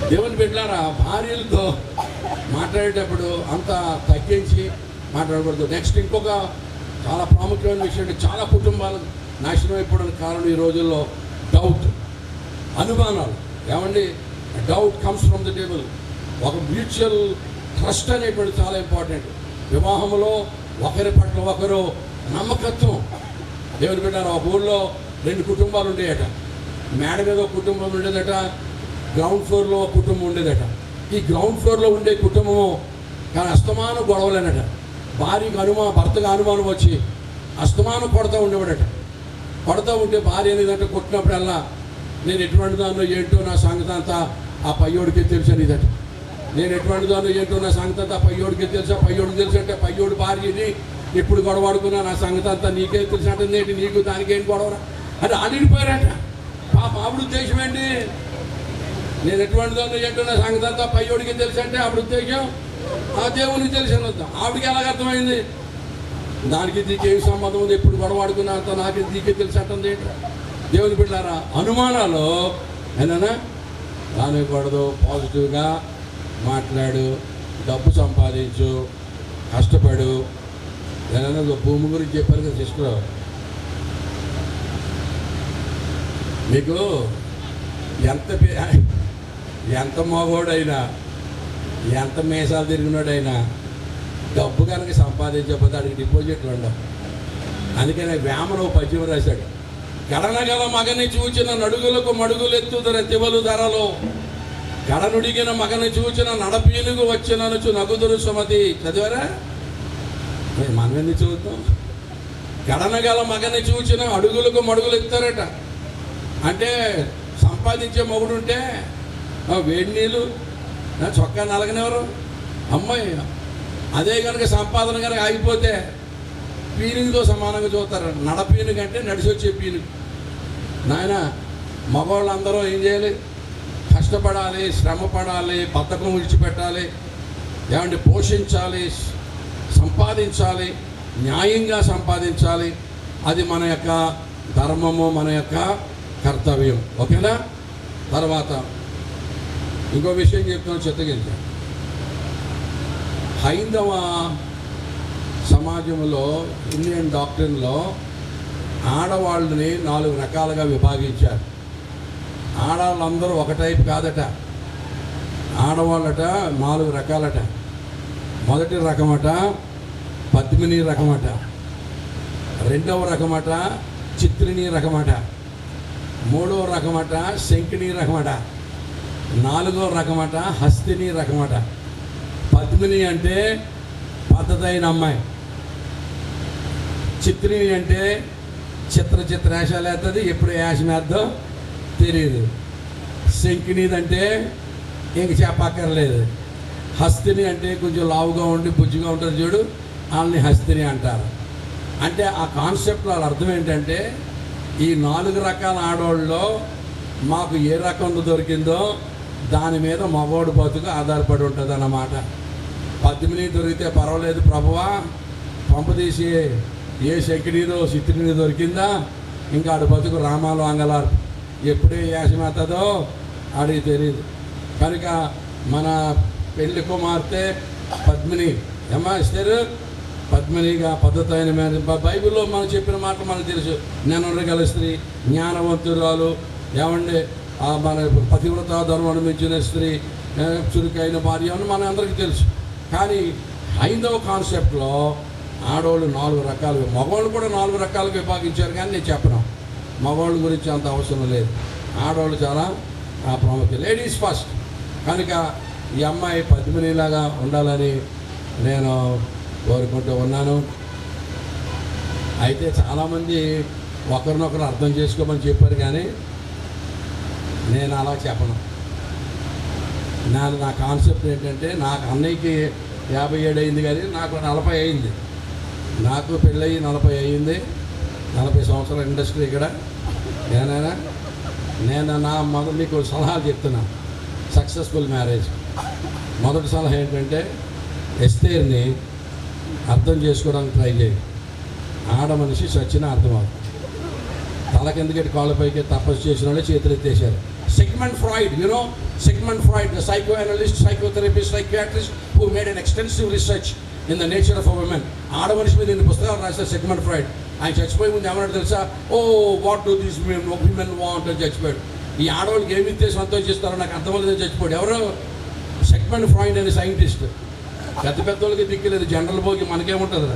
దేవుని బిడ్డలారా, భార్యలతో మాట్లాడేటప్పుడు అంత తగ్గించి మాట్లాడకూడదు. నెక్స్ట్ ఇంకొక చాలా ప్రాముఖ్యమైన విషయం, చాలా కుటుంబాలు నాశనం అయిపోవడానికి కారణం ఈ రోజుల్లో డౌట్, అనుమానాలు. ఏమండి doubt comes from the table. ఒక మ్యూచువల్ ట్రస్ట్ అనేటువంటి చాలా ఇంపార్టెంట్. వివాహంలో ఒకరి పట్ల ఒకరు నమ్మకత్వం. దేవుని బిడ్డలారా, ఒక ఊళ్ళో 2 కుటుంబాలు ఉండేయట. మేడ మీద ఒక కుటుంబం ఉండేదట, గ్రౌండ్ ఫ్లోర్లో ఒక కుటుంబం ఉండేదట. ఈ గ్రౌండ్ ఫ్లోర్లో ఉండే కుటుంబము కానీ అస్తమానం గొడవలేనట. భార్యకు భర్తకు అనుమానం వచ్చి అస్తమానం కొడతా ఉండేవాడట. కొడతా ఉంటే భార్య అనేదంటే కొట్టినప్పుడల్లా నేను ఎటువంటి దాన్నో ఏంటో నా సంగతి అంతా ఆ పయ్యోడికి తెలుసు అనేదట. నేను ఎటువంటి దాన్నో ఏంటో నా సంగతి అంతా పయ్యోడికి తెలుసా, పయ్యోడికి తెలుసు అంటే పయ్యోడు భార్యని ఎప్పుడు గొడవాడుకున్నా నా సంగతి అంతా నీకే తెలుసు అంటే నేటి నీకు దానికేం గొడవరా అంటే అడిగిపోయారట. ఆవిడ ఉద్దేశం ఏంటి? నేను ఎటువంటి దాన్నో ఏంటో నా సంగతి అంతా పయ్యోడికి తెలుసు అంటే ఆవిడ ఉద్దేశం ఆ దేవునికి తెలిసి వద్దాం. ఆవిడకి ఎలాగ అర్థమైంది? దానికి దీకేం సంబంధం ఉంది, ఎప్పుడు గొడవాడుకున్నా అంత నాకే దీకే తెలిసి అంటుంది ఏంటి? దేవుని బిడ్డలారా, అనుమానాలు ఏనా రానివ్వకూడదు. పాజిటివ్గా మాట్లాడు, డబ్బు సంపాదించు, కష్టపడు. ఏదైనా భూమి గురించి చెప్పారు కదా సిస్టర్, మీకు ఎంత మగోడైనా ఎంత మీసాలు తిరిగినాడైనా డబ్బు కనుక సంపాదించకపోతే అడిగి డిపాజిట్లు ఉండవు. అందుకనే వేమన పద్యం రాశాడు, గడనగల మగని చూచిన నడుగులకు మడుగులు ఎత్తుదర తివలు ధరలో, గడనుడిగిన మగని చూచిన నడపీనుగు వచ్చిననుచు నగుదురు సుమతి. చదివారా? మనం ఎందుకు చదువుతాం? గడనగల మగని చూచిన అడుగులకు మడుగులు ఎత్తారట. అంటే సంపాదించే మొగుడుంటే వేడి నీళ్ళు చొక్కా నలగనివ్వరు అమ్మాయి. అదే కనుక సంపాదన కనుక ఆగిపోతే పీనుగుతో సమానంగా చూస్తారు. నడపీనుగు అంటే నడిచి వచ్చే పీనుగు. నాయన మగవాళ్ళందరూ ఏం చేయాలి? కష్టపడాలి, శ్రమ పడాలి, బద్ధకం విడిచిపెట్టాలి, ఏమంటే పోషించాలి, సంపాదించాలి, న్యాయంగా సంపాదించాలి. అది మన యొక్క ధర్మము, మన యొక్క కర్తవ్యం. ఓకేనా? తర్వాత ఇంకో విషయం చెప్తాను, చిత్తగించ. హైందవ సమాజంలో, ఇండియన్ డాక్టరీన్లో ఆడవాళ్ళని 4 రకాలుగా విభాగించారు. ఆడవాళ్ళందరూ ఒక టైప్ కాదట. ఆడవాళ్ళట 4 రకాలట. మొదటి రకమట పద్మిని రకమట, రెండవ రకమట చిత్రిని రకమట, మూడవ రకమట శంకిని రకమట, నాలుగో రకమట హస్తిని రకమట. పద్మిని అంటే పద్ధతైన అమ్మాయి, చిత్రిని అంటే చిత్ర వేషాలు వేస్తుంది, ఎప్పుడు వేషం వేద్దో తెలియదు. శంకినిదంటే ఇంక చెప్పక్కర్లేదు. హస్తిని అంటే కొంచెం లావుగా ఉండి బుజ్జిగా ఉంటుంది చూడు, వాళ్ళని హస్తిని అంటారు. అంటే ఆ కాన్సెప్ట్లో వాళ్ళ అర్థం ఏంటంటే, ఈ 4 రకాల ఆడవాళ్ళలో మాకు ఏ రకం దొరికిందో దాని మీద మగవాడు బతుకు ఆధారపడి ఉంటుంది అన్నమాట. పద్మిని దొరికితే పర్వాలేదు ప్రభువా, పంపదీసి ఏ శంకినిదో చిత్రిని దొరికిందా ఇంకా ఆడు బతుకు రామాలు అంగలారు, ఎప్పుడే యాసమేస్తుందో ఆడికి తెలియదు. కనుక మన పెళ్లి కుమార్తె పద్మిని ఏమా ఇస్తారు, పద్మినిగా పద్ధతైన బైబిల్లో మనం చెప్పిన మాట మనకు తెలుసు. జ్ఞానగల స్త్రీ, జ్ఞానవంతురాలు, ఏమండి మన పతివ్రత ధర్మం అనుమించిన స్త్రీ, చురుకైన భార్య అని మన అందరికీ తెలుసు. కానీ హైందవ కాన్సెప్ట్లో ఆడవాళ్ళు 4 రకాలు, మగవాళ్ళు కూడా 4 రకాలుగా విభాగించారు. కానీ నేను చెప్పను, మగవాళ్ళ గురించి అంత అవసరం లేదు. ఆడవాళ్ళు చాలా ప్రాముఖ్యం, లేడీస్ ఫస్ట్. కనుక ఈ అమ్మాయి పద్మినిలాగా ఉండాలని నేను కోరుకుంటూ ఉన్నాను. అయితే చాలామంది ఒకరినొకరు అర్థం చేసుకోమని చెప్పారు, కానీ నేను అలా చెప్పను. నా కాన్సెప్ట్ ఏంటంటే, నాకు అన్నయ్యకి 57 అయింది కానీ నాకు 40 అయింది. నాకు పెళ్ళయి 40 అయ్యింది, 40 సంవత్సరాల ఇండస్ట్రీ ఇక్కడ. ఏనైనా నేను మీకు సలహాలు చెప్తున్నాను. సక్సెస్ఫుల్ మ్యారేజ్ మొదటి సలహా ఏంటంటే, ఎస్తేర్ని అర్థం చేసుకోవడానికి ట్రై చేయి. ఆడ మనిషి చచ్చినా అర్థమవుతుంది. తలకెందుకంటే కాళ్ళపైకి తపస్సు చేసిన వాళ్ళే చేతులు ఎత్తేసారు. Sigmund Freud, you know, Sigmund Freud, the psychoanalyst, psychotherapist, psychiatrist who made an extensive research in the nature of a woman. ఆడ మనిషి మీద 2 పుస్తకాలు రాశారు Sigmund Freud. ఆయన చచ్చిపోయి ముందు ఏమన్నాడు తెలుసా? What do these women want అని చచ్చిపోయాడు. ఈ ఆడవాళ్ళకి ఏమి ఇస్తే సంతోషిస్తారో నాకు అర్థమవుతుందని చచ్చిపోయాడు. ఎవరో Sigmund Freud అనే సైంటిస్ట్. పెద్ద పెద్దోళ్ళకి దిక్కులేదు, జనరల్ పోగి మనకేముంటుంది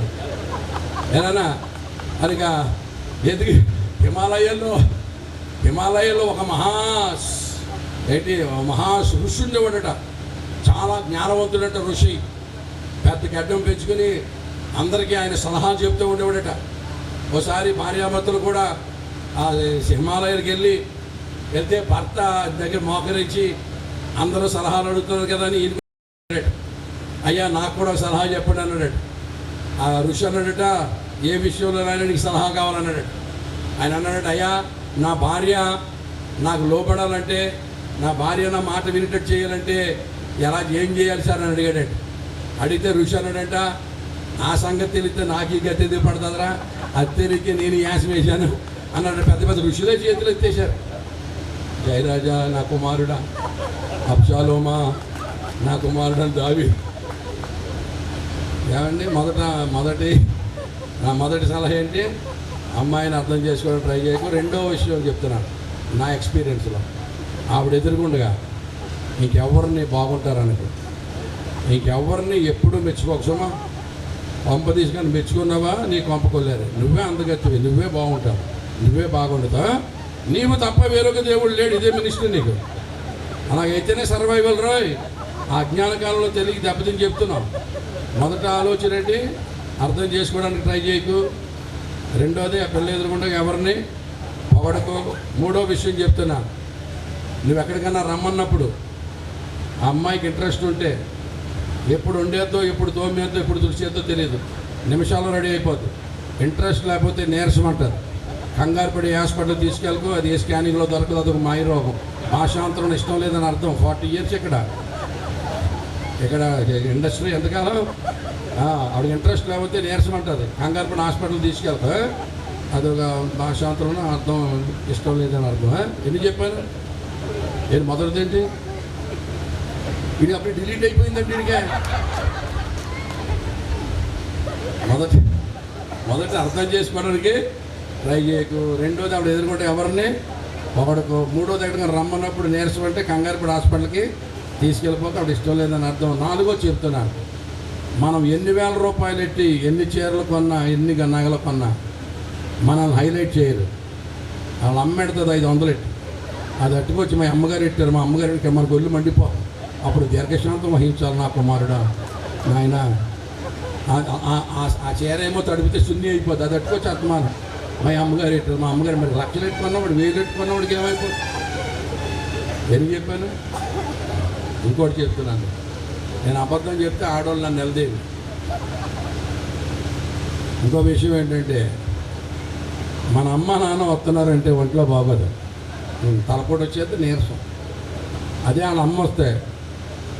ఏనా. అదిక ఎదిగి హిమాలయాల్లో ఒక మహా ఋషి ఉండేవాడట. చాలా జ్ఞానవంతుడట ఋషి. పెద్ద గడ్డం పెంచుకుని అందరికీ ఆయన సలహాలు చెప్తూ ఉండేవాడట. ఒకసారి భార్యాభర్తలు కూడా ఆ హిమాలయాలకు వెళ్తే భర్త దగ్గర మోకరించి అందరూ సలహాలు అడుగుతున్నారు కదా అని ఈయన, అయ్యా నాకు కూడా సలహా చెప్పండి అన్నాడట. ఆ ఋషి అన్నాడట, ఏ విషయంలో ఆయన నీకు సలహా కావాలన్నాడట. ఆయన అన్నాడట, అయ్యా నా భార్య నాకు లోపడాలంటే, నా భార్య నా మాట వినేటట్టు చేయాలంటే ఏం చేయాలి సార్ అని అడిగాడట. అడిగితే ఋషి అన్నాడంట, ఆ సంగతి తెలిస్తే నాకు ఈ గతి ఎదురు పడుతుందిరా, అది తెలియక నేను యాసం వేశాను అన్నాడు. పెద్ద పెద్ద ఋషులే చేతులు ఎత్తేశారు. జయరాజా నా కుమారుడా, అబ్షాలోమా నా కుమారుడు దావి. ఏమండి మొదటి సలహా ఏంటి? అమ్మాయిని అర్థం చేసుకోవడం ట్రై చేయకు. రెండో విషయం చెప్తున్నాను నా ఎక్స్పీరియన్స్లో. ఆవిడ ఎదురుగుండగా ఇంకెవరిని బాగుంటారనుకో, ఇంకెవరిని ఎప్పుడూ మెచ్చుకోకసమా. కొంప తీసుకొని మెచ్చుకున్నావా నీ కొంపకొల్లారు, నువ్వే అందగత్తివి, నువ్వే బాగుంటావు, నువ్వే బాగుండతా, నీవు తప్ప వేరొక దేవుడు లేడు, ఇదే మినిస్టర్ నీకు. అలాగైతేనే సర్వైవల్ రాయ్. ఆ అజ్ఞాన కాలంలో తెలియక దెబ్బతిని చెప్తున్నావు. మొదట ఆలోచన ఏంటి? అర్థం చేసుకోవడానికి ట్రై చేయకు. రెండోది, ఆ పిల్ల ఎదురుకుండా ఎవరిని పొగడకు. మూడో విషయం చెప్తున్నా, నువ్వు ఎక్కడికైనా రమ్మన్నప్పుడు ఆ అమ్మాయికి ఇంట్రెస్ట్ ఉంటే ఎప్పుడు ఉండేద్దో, ఎప్పుడు తోమేద్దో, ఎప్పుడు తుడిచేద్దో తెలియదు, నిమిషాల్లో రెడీ అయిపోద్ది. ఇంట్రెస్ట్ లేకపోతే నీరసం అంటారు. కంగారు పడి హాస్పిటల్ తీసుకెళ్ళకు, అది ఏ స్కానింగ్లో దొరకదు, అదొక మాయ రోగం. భాషాంతరం ఇష్టం లేదని అర్థం. 40 years ఇక్కడ ఇండస్ట్రీ ఎంతకాలం ఆవిడకి ఇంట్రెస్ట్ లేకపోతే నీరసం అంటుంది. కంగారు పడి హాస్పిటల్ తీసుకెళ్తా, అదొక భాషాంతరంలో అర్థం ఇష్టం లేదని అర్థం. ఎన్ని చెప్పాను? నేను మొదటిది ఏంటి? ఇది అప్పుడు డిలీట్ అయిపోయిందండి. ఇదిగా మొదటి అర్థం చేసుకోవడానికి ట్రై చేయకు. రెండోది, ఆవిడ ఎదుర్కొంటే ఎవరిని పొగడకు. మూడోది, ఎక్కడికైనా రమ్మన్నప్పుడు నీరసం అంటే కంగారు పడి హాస్పిటల్కి తీసుకెళ్ళిపోతే ఆవిడ ఇష్టం లేదని అర్థం. నాలుగో చెప్తున్నాను, మనం ఎన్ని వేల రూపాయలు ఎట్టి ఎన్ని చీరలు కొన్నా, ఎన్ని నగలు కొన్నా మనల్ని హైలైట్ చేయరు. వాళ్ళ అమ్మ ఎడుతుంది 500 ఎట్టి, అది అట్టుకొచ్చి మా అమ్మగారు ఎట్టారు, మా అమ్మగారికి మనకు ఒళ్ళు మండిపో. అప్పుడు దీర్ఘశాంతం వహించాలి నా కుమారుడా నాయన. ఆ చీర ఏమో తడిపితే శుద్ధి అయిపోద్ది, అది అట్టుకొచ్చి అత్తమానం మా అమ్మగారు ఎట్టారు, మా అమ్మగారు మరి 1,00,000 ఎట్టుకున్నవాడు 1,000 ఎట్టుకున్నవాడికి ఏమైపోతుంది? ఎందుకు చెప్పాను? ఇంకోటి చెప్తున్నాను, నేను అబద్ధం చెప్తే ఆడవాళ్ళు నన్ను నిలదేవి. ఇంకో విషయం ఏంటంటే, మన అమ్మ నాన్న వస్తున్నారంటే ఒంట్లో బాగోదు, తలపోటు వచ్చేది నీరసం. అదే వాళ్ళ అమ్మ వస్తే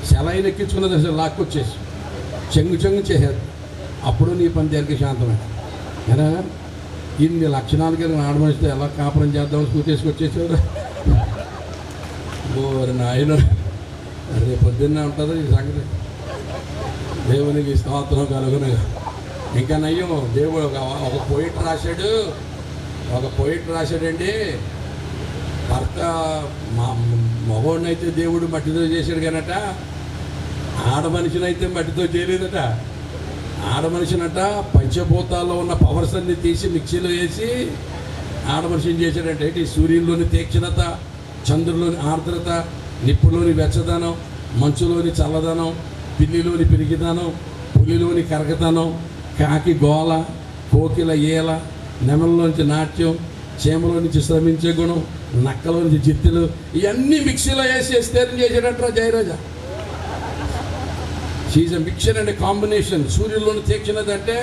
సెలైన్ ఎక్కించుకున్నది అసలు లాక్కొచ్చేసి చెంగు చేసేది. అప్పుడు నీ పని దీర్ఘశాంతమే. ఏనా ఇన్ని లక్షణాలు కలిగిన ఆడమనిస్తే ఎలా కాపురం చేద్దామని స్కూటేసుకొచ్చేసారు. ఓరి నాయన, రేపు పొద్దున్నే ఉంటుంది ఈ సంగతి. దేవునికి స్తోత్రం కలుగునగా. ఇంకా నయ్యం, దేవుడు ఒక పోయిట్ రాశాడండి. భర్త మగవాడినైతే దేవుడు మట్టితో చేశాడు కానట, ఆడమనిషినైతే మట్టితో చేయలేదట. ఆడమనిషినట పంచభూతాల్లో ఉన్న పవర్స్ అన్ని తీసి మిక్సీలో వేసి ఆడమనిషిని చేశాడంటే. ఈ సూర్యుల్లోని తీక్షణత, చంద్రులోని ఆర్ద్రత, నిప్పులోని వెచ్చదనం, మంచులోని చల్లదనం, పిల్లిలోని పిరిగిదనం, పులిలోని కరగతనం, కాకి గోల, కోకిల ఏల, నెమలలోంచి నాట్యం, చీమలో నుంచి శ్రమించే గుణం, నక్కలో నుంచి జిత్తులు, ఇవన్నీ మిక్సీలో వేసి స్థిరం చేసేటట్రా జయరాజా. She's a mixture and combination. సూర్యుల్లోని తీక్షణత అంటే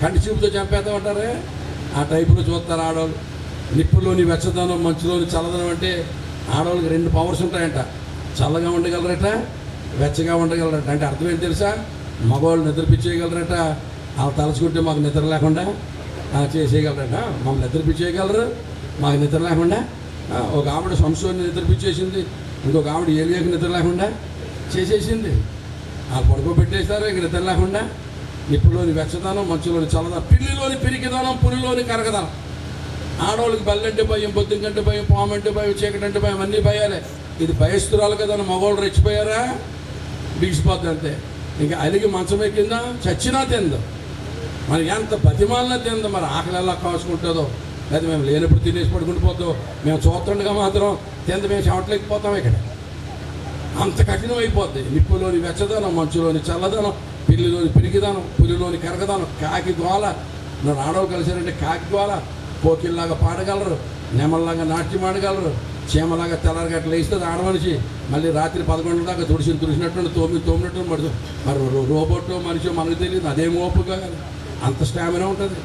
కంటి చూపుతో చంపేద్దామంటారే, ఆ టైపులో చూస్తారు ఆడవాళ్ళు. నిప్పులోని వెచ్చదనం, మంచులోని చల్లదనం అంటే ఆడవాళ్ళకి 2 పవర్స్ ఉంటాయంట. చల్లగా ఉండగలరట, వెచ్చగా ఉండగలరట. అంటే అర్థం ఏంటి తెలుసా? మగవాళ్ళు నిద్రపిచ్చేయగలరట, వాళ్ళు తలుచుకుంటే మాకు నిద్ర లేకుండా చేసేయగలరట. మమ్మల్ని నిద్రపిచ్చేయగలరు, మాకు నిద్ర లేకుండా. ఒక ఆవిడ సంసోని నిద్రపిచ్చేసింది, ఇంకొక ఆవిడ ఏలియాకి నిద్ర లేకుండా చేసేసింది. వాళ్ళు పడుకోబెట్టేశారు ఇంక నిద్ర లేకుండా. నిప్పులోని వెచ్చదనం, మంచులోని చల్లదనం, పిల్లిలోని పిరికిదనం, పులిలోని కరగదనం. ఆడవాళ్ళకి బల్లంటే భయం, బొద్దుకంటే భయం, పాము అంటే భయం, చీకటి అంటే భయం, అన్నీ భయాలే. ఇది భయస్తురాలు కదా, మగవాళ్ళు రెచ్చిపోయారా బిగిసిపోద్ది అంతే. ఇంకా అలిగి మంచం ఎక్కిందా చచ్చినా తిందో, మరి ఎంత బతిమాలినా తిందో. మరి ఆకలి ఎలా కాసుకుంటుందో, లేదా మేము లేనప్పుడు తినేసి పడుకుంటూ పోతాం. మేము చూస్తుండగా మాత్రం తింద మేము చెమటలేకపోతాం. ఇక్కడ అంత కఠినం అయిపోద్ది. నిప్పులోని వెచ్చదనం, మంచులోని చల్లదనం, పిల్లిలోని పిరికిదనం, పులిలోని కరగదనం, కాకి గోల. నన్ను ఆడవ కలిసారంటే కాకి గోల. కోకిల్లాగా పాడగలరు, నెమల్లాగా నాట్యం ఆడగలరు, చీమలాగా తెల్లరగట్ల వేస్తుంది ఆడమనిషి. మళ్ళీ రాత్రి 11 దాకా తుడిసినట్టు తోమినట్టు మరి రోబోట్ మనిషి మనకు తెలియదు. అదేం ఓపుగా అంత స్టామినా ఉంటుంది.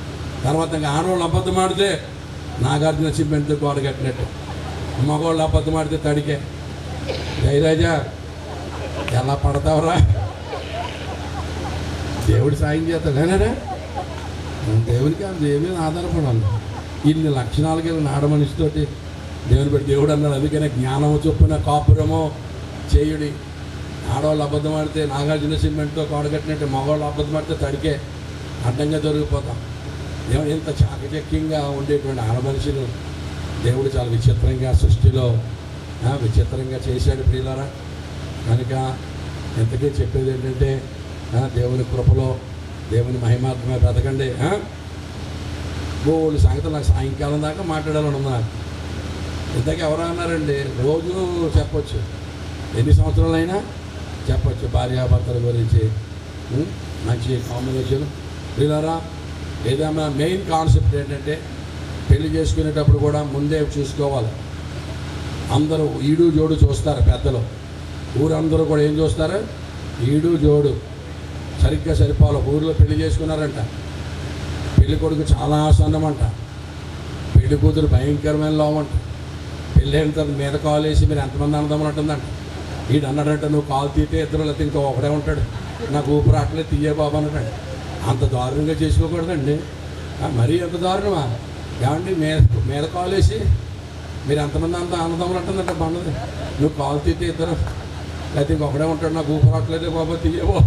తర్వాత ఇంకా ఆడవాళ్ళు అబద్ధం ఆడితే నాగార్జున సిమెంట్ గోడ కట్టినట్టు, మగవాళ్ళు అబద్ధం ఆడితే తడికే. జయరాజా ఎలా పడతావురా, దేవుడు సాయం చేస్తాడేనారా? దేవునికి దేని మీద ఆధారపడాలి. ఇన్ని లక్షణాలకి వెళ్ళిన ఆడమనిషితోటి దేవుని పెట్టి దేవుడు అన్నాడు. అందుకనే జ్ఞానము చొప్పున కాపురమో చేయుడి. ఆడవాళ్ళు అబద్ధం ఆడితే నాగార్జున సిమెంట్తో కోడగట్టినట్టు, మగవాళ్ళు అబద్ధం ఆడితే తడికే, అడ్డంగా దొరికిపోతాం. దేవుడు ఎంత చాకచక్యంగా ఉండేటువంటి ఆడమనిషిని దేవుడు చాలా విచిత్రంగా సృష్టిలో విచిత్రంగా చేశాడు ప్రియులారా. కనుక ఎంతకీ చెప్పేది ఏంటంటే దేవుని కృపలో దేవుని మహిమాత్మే బ్రతకండి. బోళ్ళు సంగతి నాకు సాయంకాలం దాకా మాట్లాడాలని ఉన్నా. ఇంతకీ ఎవరు అన్నారండి? రోజు చెప్పొచ్చు, ఎన్ని సంవత్సరాలైనా చెప్పొచ్చు భార్యాభర్తల గురించి. మంచి కాంబినేషన్ ప్రియులారా. ఏదైనా మెయిన్ కాన్సెప్ట్ ఏంటంటే పెళ్లి చేసుకునేటప్పుడు కూడా ముందే చూసుకోవాలి. అందరూ ఈడు జోడు చూస్తారు. పెద్దలు ఊరందరూ కూడా ఏం చూస్తారు? ఈడు జోడు సరిగ్గా సరిపోవాలి. ఊరిలో పెళ్లి చేసుకున్నారంట, పెళ్లి కొడుకు చాలా ఆసన్నమంట, పెళ్లి కూతురు భయంకరమైన లోమంట. పెళ్ళి అయిన తర్వాత మీద కాలు వేసి మీరు ఎంతమంది అన్నదమ్మని అంటుందంట. వీడు అన్నాడంట, నువ్వు కాలు తీతే ఇద్దరు లేకపోతే ఇంకా ఒకడే ఉంటాడు, నాకు ఊపిరి అట్లే తీయే బాబు అన్నాడు. అంత దారుణంగా చేసుకోకూడదండి. మరీ ఎంత దారుణమా ఏమండి? మీద కాలు వేసి మీరు ఎంతమంది అంత అన్నదమ్ములు అంటుందంట బండది. నువ్వు కాలు తీతే ఇద్దరు లేకపోతే ఇంకొకడే ఉంటాడు, నాకు ఊపిరి అట్లయితే బాబా తీయవో.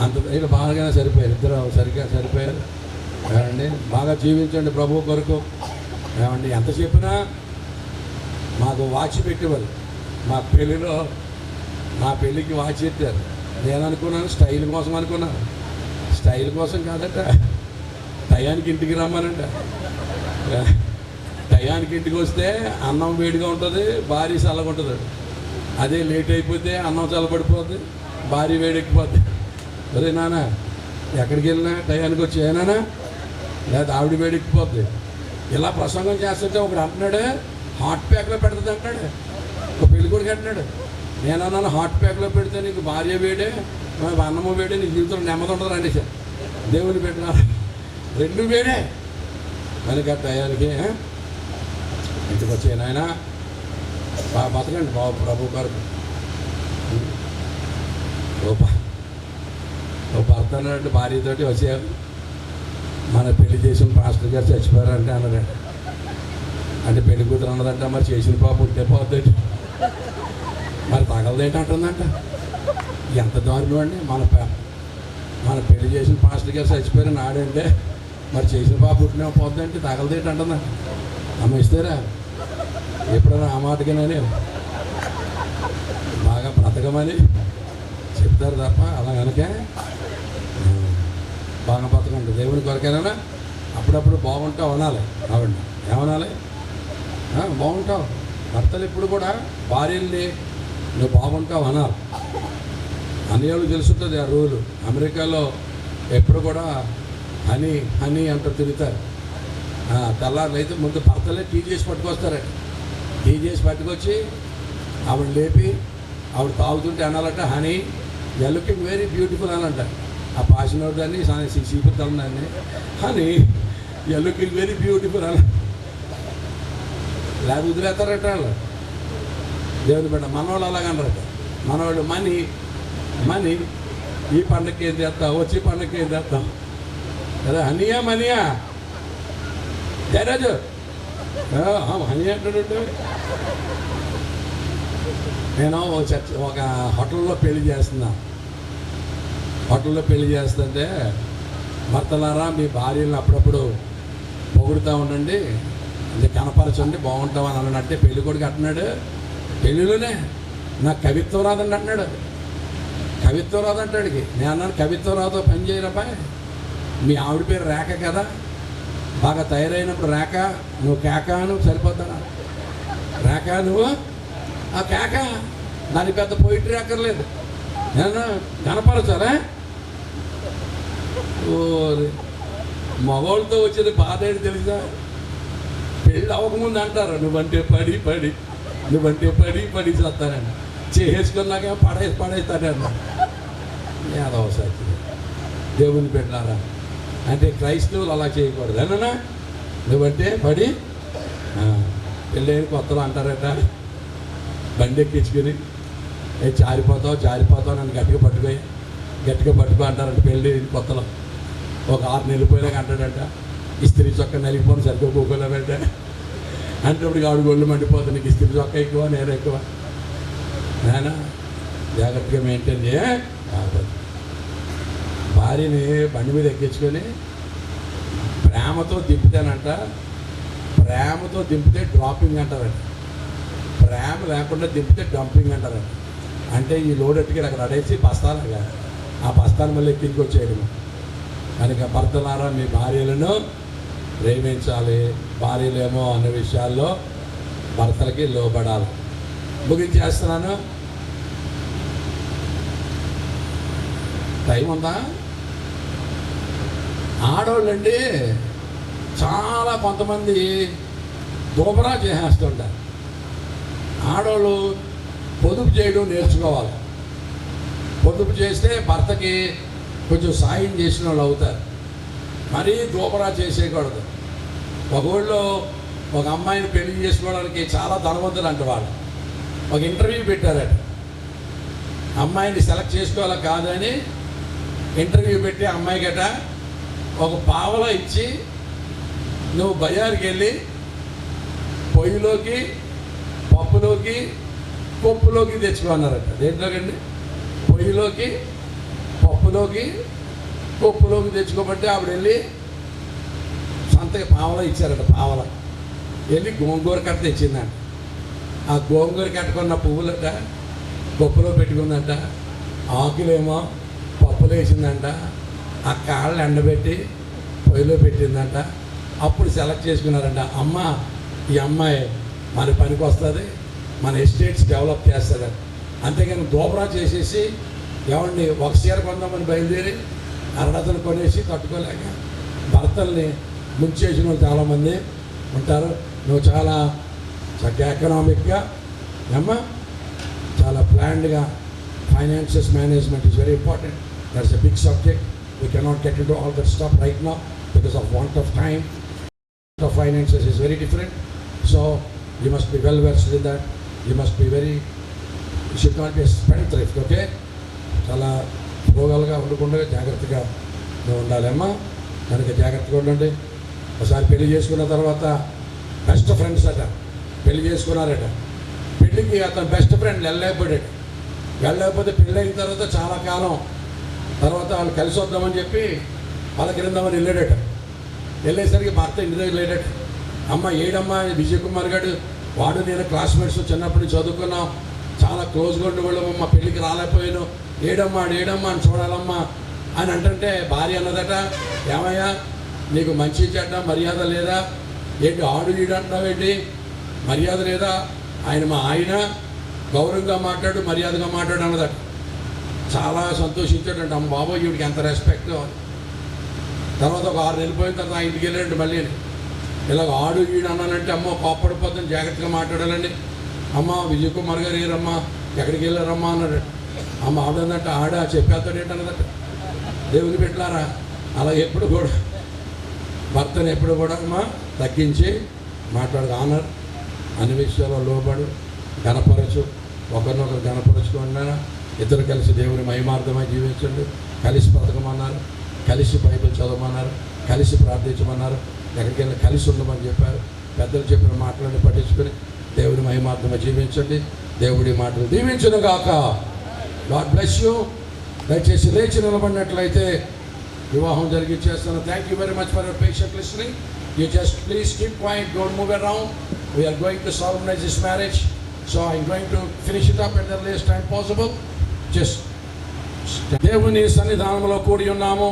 అంత వీళ్ళు బాగానే సరిపోయారు, ఇద్దరు సరిగ్గా సరిపోయారు. ఏమండి బాగా జీవించండి ప్రభు కొరకు. ఏమండి ఎంత చెప్పినా మాకు వాచ్ పెట్టేవారు. మా పెళ్ళిలో నా పెళ్ళికి వాచ్ పెట్టారు. నేను అనుకున్నాను స్టైల్ కోసం అనుకున్నాను. స్టైల్ కోసం కాదట, టయానికి ఇంటికి రమ్మనంట. టయానికి ఇంటికి వస్తే అన్నం వేడిగా ఉంటుంది, భార్య చల్లగా ఉంటుంది. అదే లేట్ అయిపోతే అన్నం చల్లబడిపోద్ది, భార్య వేడెక్కిపోద్ది. అరే నాన్న ఎక్కడికి వెళ్ళినా టయానికి వచ్చి ఏనానా లేదా ఆవిడ వేడెక్కిపోద్ది. ఇలా ప్రసంగం చేస్తుంటే ఒకడు అంటున్నాడు హాట్ ప్యాక్లో పెడుతుంది అంటాడు. ఒక పెళ్లి కొడుకు అంటున్నాడు, నేను అన్నాను హాట్ ప్యాక్లో పెడితే నీకు భార్య వేడే అన్నము వేడే, నీ జీవితంలో నెమ్మది ఉంటుంది రండి సార్. దేవుని పెట్టినారు రెండు వేడే. కనుక టయానికి ఇంటికి వచ్చాను ఆయన బాగా బతకండి బాబు ప్రభు గారు. ఓ భర్త అన్నాడు భార్యతోటి వచ్చారు, మన పెళ్లి చేసిన పాస్టర్ గారు చచ్చిపోయారంటే అన్నాడంట. అంటే పెళ్లి కూతురు అన్నదంట, మరి చేసిన పాప ఉంటే పోద్దండి, మరి తగలదేంటి అంటుందంట. ఎంత దారుణం అండి. మన పెళ్లి చేసిన పాస్టర్ గారు చచ్చిపోయారని ఆడంటే మరి చేసిన పాప పుట్టినా పోద్దంటే తగలదేంటి అంటుందంట. అమ్మ ఇస్తారా ఎప్పుడైనా ఆ మాటగానే బాగా బ్రతకమని చెప్తారు తప్ప అలా కనుక బాగా బ్రతకండి దేవుని కొరకేనా. అప్పుడప్పుడు బాగుంటావు అనాలి. అవండి ఏమనాలి? బాగుంటావు. భర్తలు ఇప్పుడు కూడా భార్యల్ని నువ్వు బాగుంటావు అనాలి. అన్యాలు తెలుసుంటుంది ఆ రూలు. అమెరికాలో ఎప్పుడు కూడా హనీ హనీ అంటూ తిరుగుతారు. తెల్లారులు అయితే ముందు భర్తలే టీ చేసి పట్టుకొస్తారండి. టీ చేసి పట్టుకొచ్చి ఆవిడ లేపి ఆవిడ తాగుతుంటే అనాలంట honey you looking very beautiful అనంట. ఆ పాసిన దాన్ని సీపుతాం దాన్ని honey you looking very beautiful అన. లేక వదిలేస్తారట వాళ్ళు. దేవుని బిడ్డ మనవాళ్ళు అలాగనరట. మనవాళ్ళు మనీ మనీ ఈ పండగకి ఏం చేస్తావు, వచ్చి పండగకి ఏం చేస్తావు కదా. హనీయా మనీయా జయరాజు హనీ అంటాడు. నేను ఒక హోటల్లో పెళ్లి చేస్తున్నా. హోటల్లో పెళ్లి చేస్తుంటే భర్తలారా మీ భార్యలను అప్పుడప్పుడు పొగుడుతూ ఉండండి, అంటే కనపరచండి బాగుంటామని అన్నాడంటే పెళ్లి కొడుకు అంటున్నాడు పెళ్ళిలోనే నాకు కవిత్వం రాదండి అంటున్నాడు. కవిత్వం రాదంటాడికి. నేను అన్నాను కవిత్వం రాదో పని చేయరపాయ్. మీ ఆవిడ పేరు రేఖ కదా, బాగా తయారైనప్పుడు రేఖ నువ్వు కేక నువ్వు సరిపోతానా రేఖ నువ్వు ఆ కేక దాని పెద్ద పోయిటరీ అక్కర్లేదు, ఏమన్నా కనపరచాలా? ఓరి మగవాళ్ళతో వచ్చేది బాధ ఏంటి తెలుసా? పెళ్ళి అవ్వకముందు అంటారు నువ్వంటే పడి పడి నువ్వంటే పడి పడి చేస్తానని, చేసుకున్నాక పడేస్తానన్నా. ఏదవసారి దేవుని పెట్టారా అంటే క్రైస్తవులు అలా చేయకూడదు అన్నా. నువ్వంటే పడి పెళ్ళైన కొత్తలో అంటారట, బండి ఎక్కించుకుని జారిపోతావు నన్ను గట్టిగా పట్టుకో అంటారంట. పెళ్ళి కొత్తలో ఒక 6 నెలలు పోయినాక అంటాడంట, ఇస్త్రీ చొక్క నలిగిపోను సరిగ్గా పోకోలేమంట అంటే ఇప్పుడు ఆవిడ గొళ్ళు మండిపోతుంది, నీకు ఇస్త్రీ చొక్క ఎక్కువ నేను ఎక్కువ. నాయన జాగ్రత్తగా మెయింటైన్ చేయ. భార్యని బండి మీద ఎక్కించుకొని ప్రేమతో దింపుతానంట. ప్రేమతో దింపితే డ్రాపింగ్ అంటారంట, ప్రేమ లేకుండా దింపితే డంపింగ్ అంటారంట. అంటే ఈ లోడ్ ఎట్టుకెళ్ళి అక్కడ అడేసి బస్తాలుగా ఆ బస్తాను మళ్ళీ ఎక్కించుకొచ్చేయడం. కనుక భర్తలారా మీ భార్యలను ప్రేమించాలి, భార్యలేమో అనే విషయాల్లో భర్తలకి లోబడాలి. ముగించేస్తున్నాను. టైం ఉందా? ఆడవాళ్ళండి చాలా కొంతమంది దూబరా చేసేస్తుంటారు. ఆడవాళ్ళు పొదుపు చేయడం నేర్చుకోవాలి. పొదుపు చేస్తే భర్తకి కొంచెం సాయం చేసిన వాళ్ళు అవుతారు. మరీ దూబరా చేసేయకూడదు. ఒక ఊళ్ళో ఒక అమ్మాయిని పెళ్లి చేసుకోవడానికి చాలా ధనవంతులు అంటే వాళ్ళు ఒక ఇంటర్వ్యూ పెట్టారట. అమ్మాయిని సెలెక్ట్ చేసుకోవాలా కాదని ఇంటర్వ్యూ పెట్టి అమ్మాయి గట ఒక పావలా ఇచ్చి నువ్వు బజారుకి వెళ్ళి పొయ్యిలోకి పప్పులోకి పప్పులోకి తెచ్చుకున్నారట. దేంట్లోకండి? పొయ్యిలోకి పప్పులోకి పప్పులోకి తెచ్చుకోబట్టి ఆవిడ వెళ్ళి సంతకి పావలా ఇచ్చారట. పావలా వెళ్ళి గోంగూర కట్ట తెచ్చిందంట. ఆ గోంగూర కట్టుకున్న పువ్వులట పప్పులో పెట్టుకుందంట, ఆకులేమో పప్పులో వేసిందంట, ఆ కాళ్ళని ఎండబెట్టి పొయ్యిలో పెట్టిందంట. అప్పుడు సెలెక్ట్ చేసుకున్నారంట, అమ్మ ఈ అమ్మాయి మన పనికి వస్తుంది, మన ఎస్టేట్స్ డెవలప్ చేస్తుంది. అంతేగాని దోబరా చేసేసి ఎవరిని ఒక చీర కొందామని బయలుదేరి అరడతలు కొనేసి తట్టుకోలేక భర్తల్ని ముంచేసిన వాళ్ళు చాలామంది ఉంటారు. నువ్వు చాలా చక్కగా ఎకనామిక్గా అమ్మా చాలా ప్లాన్డ్గా financial management is very important. That's a big subject. We cannot get into all that stuff right now because of want of time. The finances is very different, so you must be well versed in that. You must be very, you should not be a spendthrift, okay? చాలా రోగాలుగా ఉండకుండా జాగ్రత్తగా ఉండాలమ్మా. కనుక జాగ్రత్తగా ఉండండి. ఒకసారి పెళ్లి చేసుకున్న తర్వాత బెస్ట్ ఫ్రెండ్స్ అట పెళ్లి చేసుకున్నారట. పెళ్ళికి అతను బెస్ట్ ఫ్రెండ్ వెళ్ళలేకపోతే పెళ్ళి అయిన తర్వాత చాలా కాలం తర్వాత వాళ్ళు కలిసి వద్దామని చెప్పి పలకరిందామని వెళ్ళాడట. వెళ్ళేసరికి భర్త ఇంటి దగ్గర లేడట. అమ్మ ఏడమ్మా విజయ్ కుమార్ గారు వాడు నేను క్లాస్మేట్స్ చిన్నప్పుడు చదువుకున్నాం, చాలా క్లోజ్గా ఉండేవాళ్ళం, మా పెళ్ళికి రాలేకపోయాను, ఏడమ్మా అని చూడాలమ్మా అని అంటుంటే భార్య అన్నదట, ఏమయ్యా నీకు మంచి చెడ్డ మర్యాద లేదా ఏంటి? ఆడు ఈడు అంటున్నావేంటి? మర్యాద లేదా? మా ఆయన గౌరవంగా మాట్లాడు, మర్యాదగా మాట్లాడు అన్నదట. చాలా సంతోషించాడంట. అమ్మ బాబోయ్ వీడికి ఎంత రెస్పెక్ట్. తర్వాత ఒక 6 నెలలు పోయిన తర్వాత ఇంటికి వెళ్ళాడు. మళ్ళీ ఇలాగ ఆడు వీడు అన్నానంటే అమ్మ కోప్పడిపోతుంది, జాగ్రత్తగా మాట్లాడాలండి. అమ్మ విజయ్ కుమార్ గారు ఏరమ్మా ఎక్కడికి వెళ్ళారమ్మా అన్నాడు. అమ్మ ఆడందంట ఆడా చెప్పేస్తాడు ఏంటన్నదట. దేవుని పెట్టారా అలా ఎప్పుడు కూడా భర్తను ఎప్పుడు కూడా అమ్మ తగ్గించి మాట్లాడు. ఆనర్ అన్ని విషయాల్లో లోబడు, గణపరచు, ఒకరినొకరు గణపరచుకున్నా. ఇద్దరు కలిసి దేవుని మహిమార్థమై జీవించండి. కలిసి బ్రతకమన్నారు, కలిసి బైబిల్ చదవమన్నారు, కలిసి ప్రార్థించమన్నారు, ఎక్కడికి వెళ్ళి కలిసి ఉండమని చెప్పారు. పెద్దలు చెప్పిన మాటలను పట్టించుకొని దేవుని మహిమార్థమై జీవించండి. దేవుడి మాటలు దీవించును గాక. God bless you. దయచేసి లేచి నిలబడినట్లయితే వివాహం జరిగించేస్తాను. Thank you very much for your patient listening. You just please keep quiet, don't move around. We are going to solemnize this marriage, so I'm going to finish it up at the earliest time possible. Just దేవుని సన్నిధానంలో కూడి ఉన్నాము.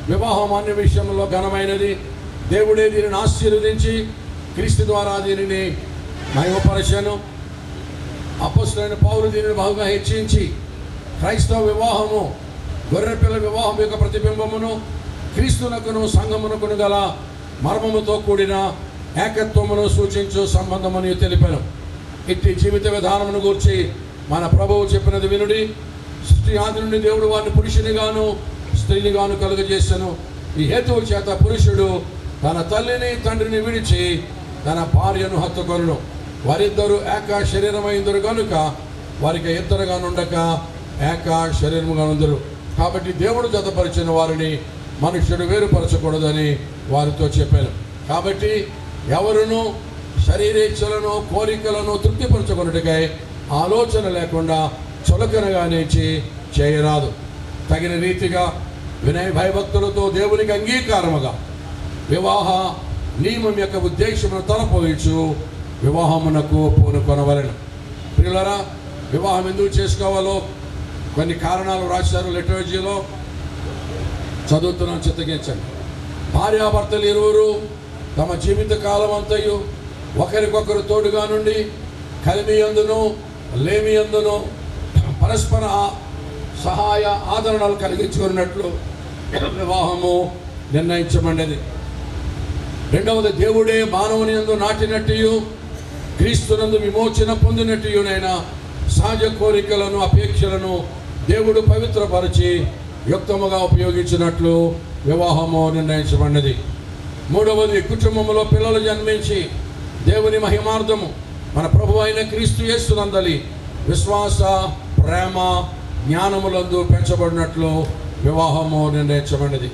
వివాహం అన్ని విషయంలో ఘనమైనది. దేవుడే దీనిని ఆశీర్వదించి క్రీస్తు ద్వారా దీనిని మహిమపరచను. అపొస్తలుడైన పౌలు దీనిని బాగా హెచ్చించి క్రైస్తవ వివాహము గొర్రెపిల్ల వివాహం యొక్క ప్రతిబింబమును క్రీస్తునకును సంఘమునకును గల మర్మముతో కూడిన ఏకత్వమును సూచించు సంబంధమని తెలిపాను. ఇట్టి జీవిత విధానమును గూర్చి మన ప్రభువు చెప్పినది వినుడి. సృష్టి ఆది నుండి దేవుడు వారిని పురుషునిగాను స్త్రీనిగాను కలుగజేసెను. ఈ హేతువు చేత పురుషుడు తన తల్లిని తండ్రిని విడిచి తన భార్యను హత్తుకొనును. వారిద్దరూ ఏక శరీరమైందరు కనుక వారికి ఇద్దరుగా నుండక ఏక శరీరముగా ఉందరు. కాబట్టి దేవుడు జతపరిచిన వారిని మనుష్యుడు వేరుపరచకూడదని వారితో చెప్పాను. కాబట్టి ఎవరును శరీరేచ్ఛలను కోరికలను తృప్తిపరచుకున్నట్టుగా ఆలోచన లేకుండా చులకనగా నేర్చి చేయరాదు. తగిన రీతిగా వినయ భయభక్తులతో దేవునికి అంగీకారముగా వివాహ నియమం యొక్క ఉద్దేశమును తలపోయించు వివాహమునకు పూనుకొనవలెను. ప్రియులారా, వివాహం ఎందుకు చేసుకోవాలో కొన్ని కారణాలు రాశారు లిటరేచర్లో. చదువుతున్నాను, చిత్తగించండి. భార్యాభర్తలు ఇరువురు తమ జీవిత కాలం అంతయు ఒకరికొకరు తోడుగా నుండి కలిమి యందును లేమి యందును పరస్పర సహాయ ఆదరణలు కలిగించుకున్నట్లు వివాహము నిర్ణయించబడినది. రెండవది, దేవుడే మానవుని యందు నాటినట్టు క్రీస్తునందు విమోచన పొందినట్టునైనా సహజ కోరికలను అపేక్షలను దేవుడు పవిత్రపరిచి యుక్తముగా ఉపయోగించినట్లు వివాహము నిర్ణయించబడినది. మూడవది, కుటుంబంలో పిల్లలు జన్మించి దేవుని మహిమార్థము మన ప్రభు అయిన క్రీస్తు యేసునందలి విశ్వాస ప్రేమ జ్ఞానములందు పెంచబడినట్లు వివాహము నిర్ణయించబడినది.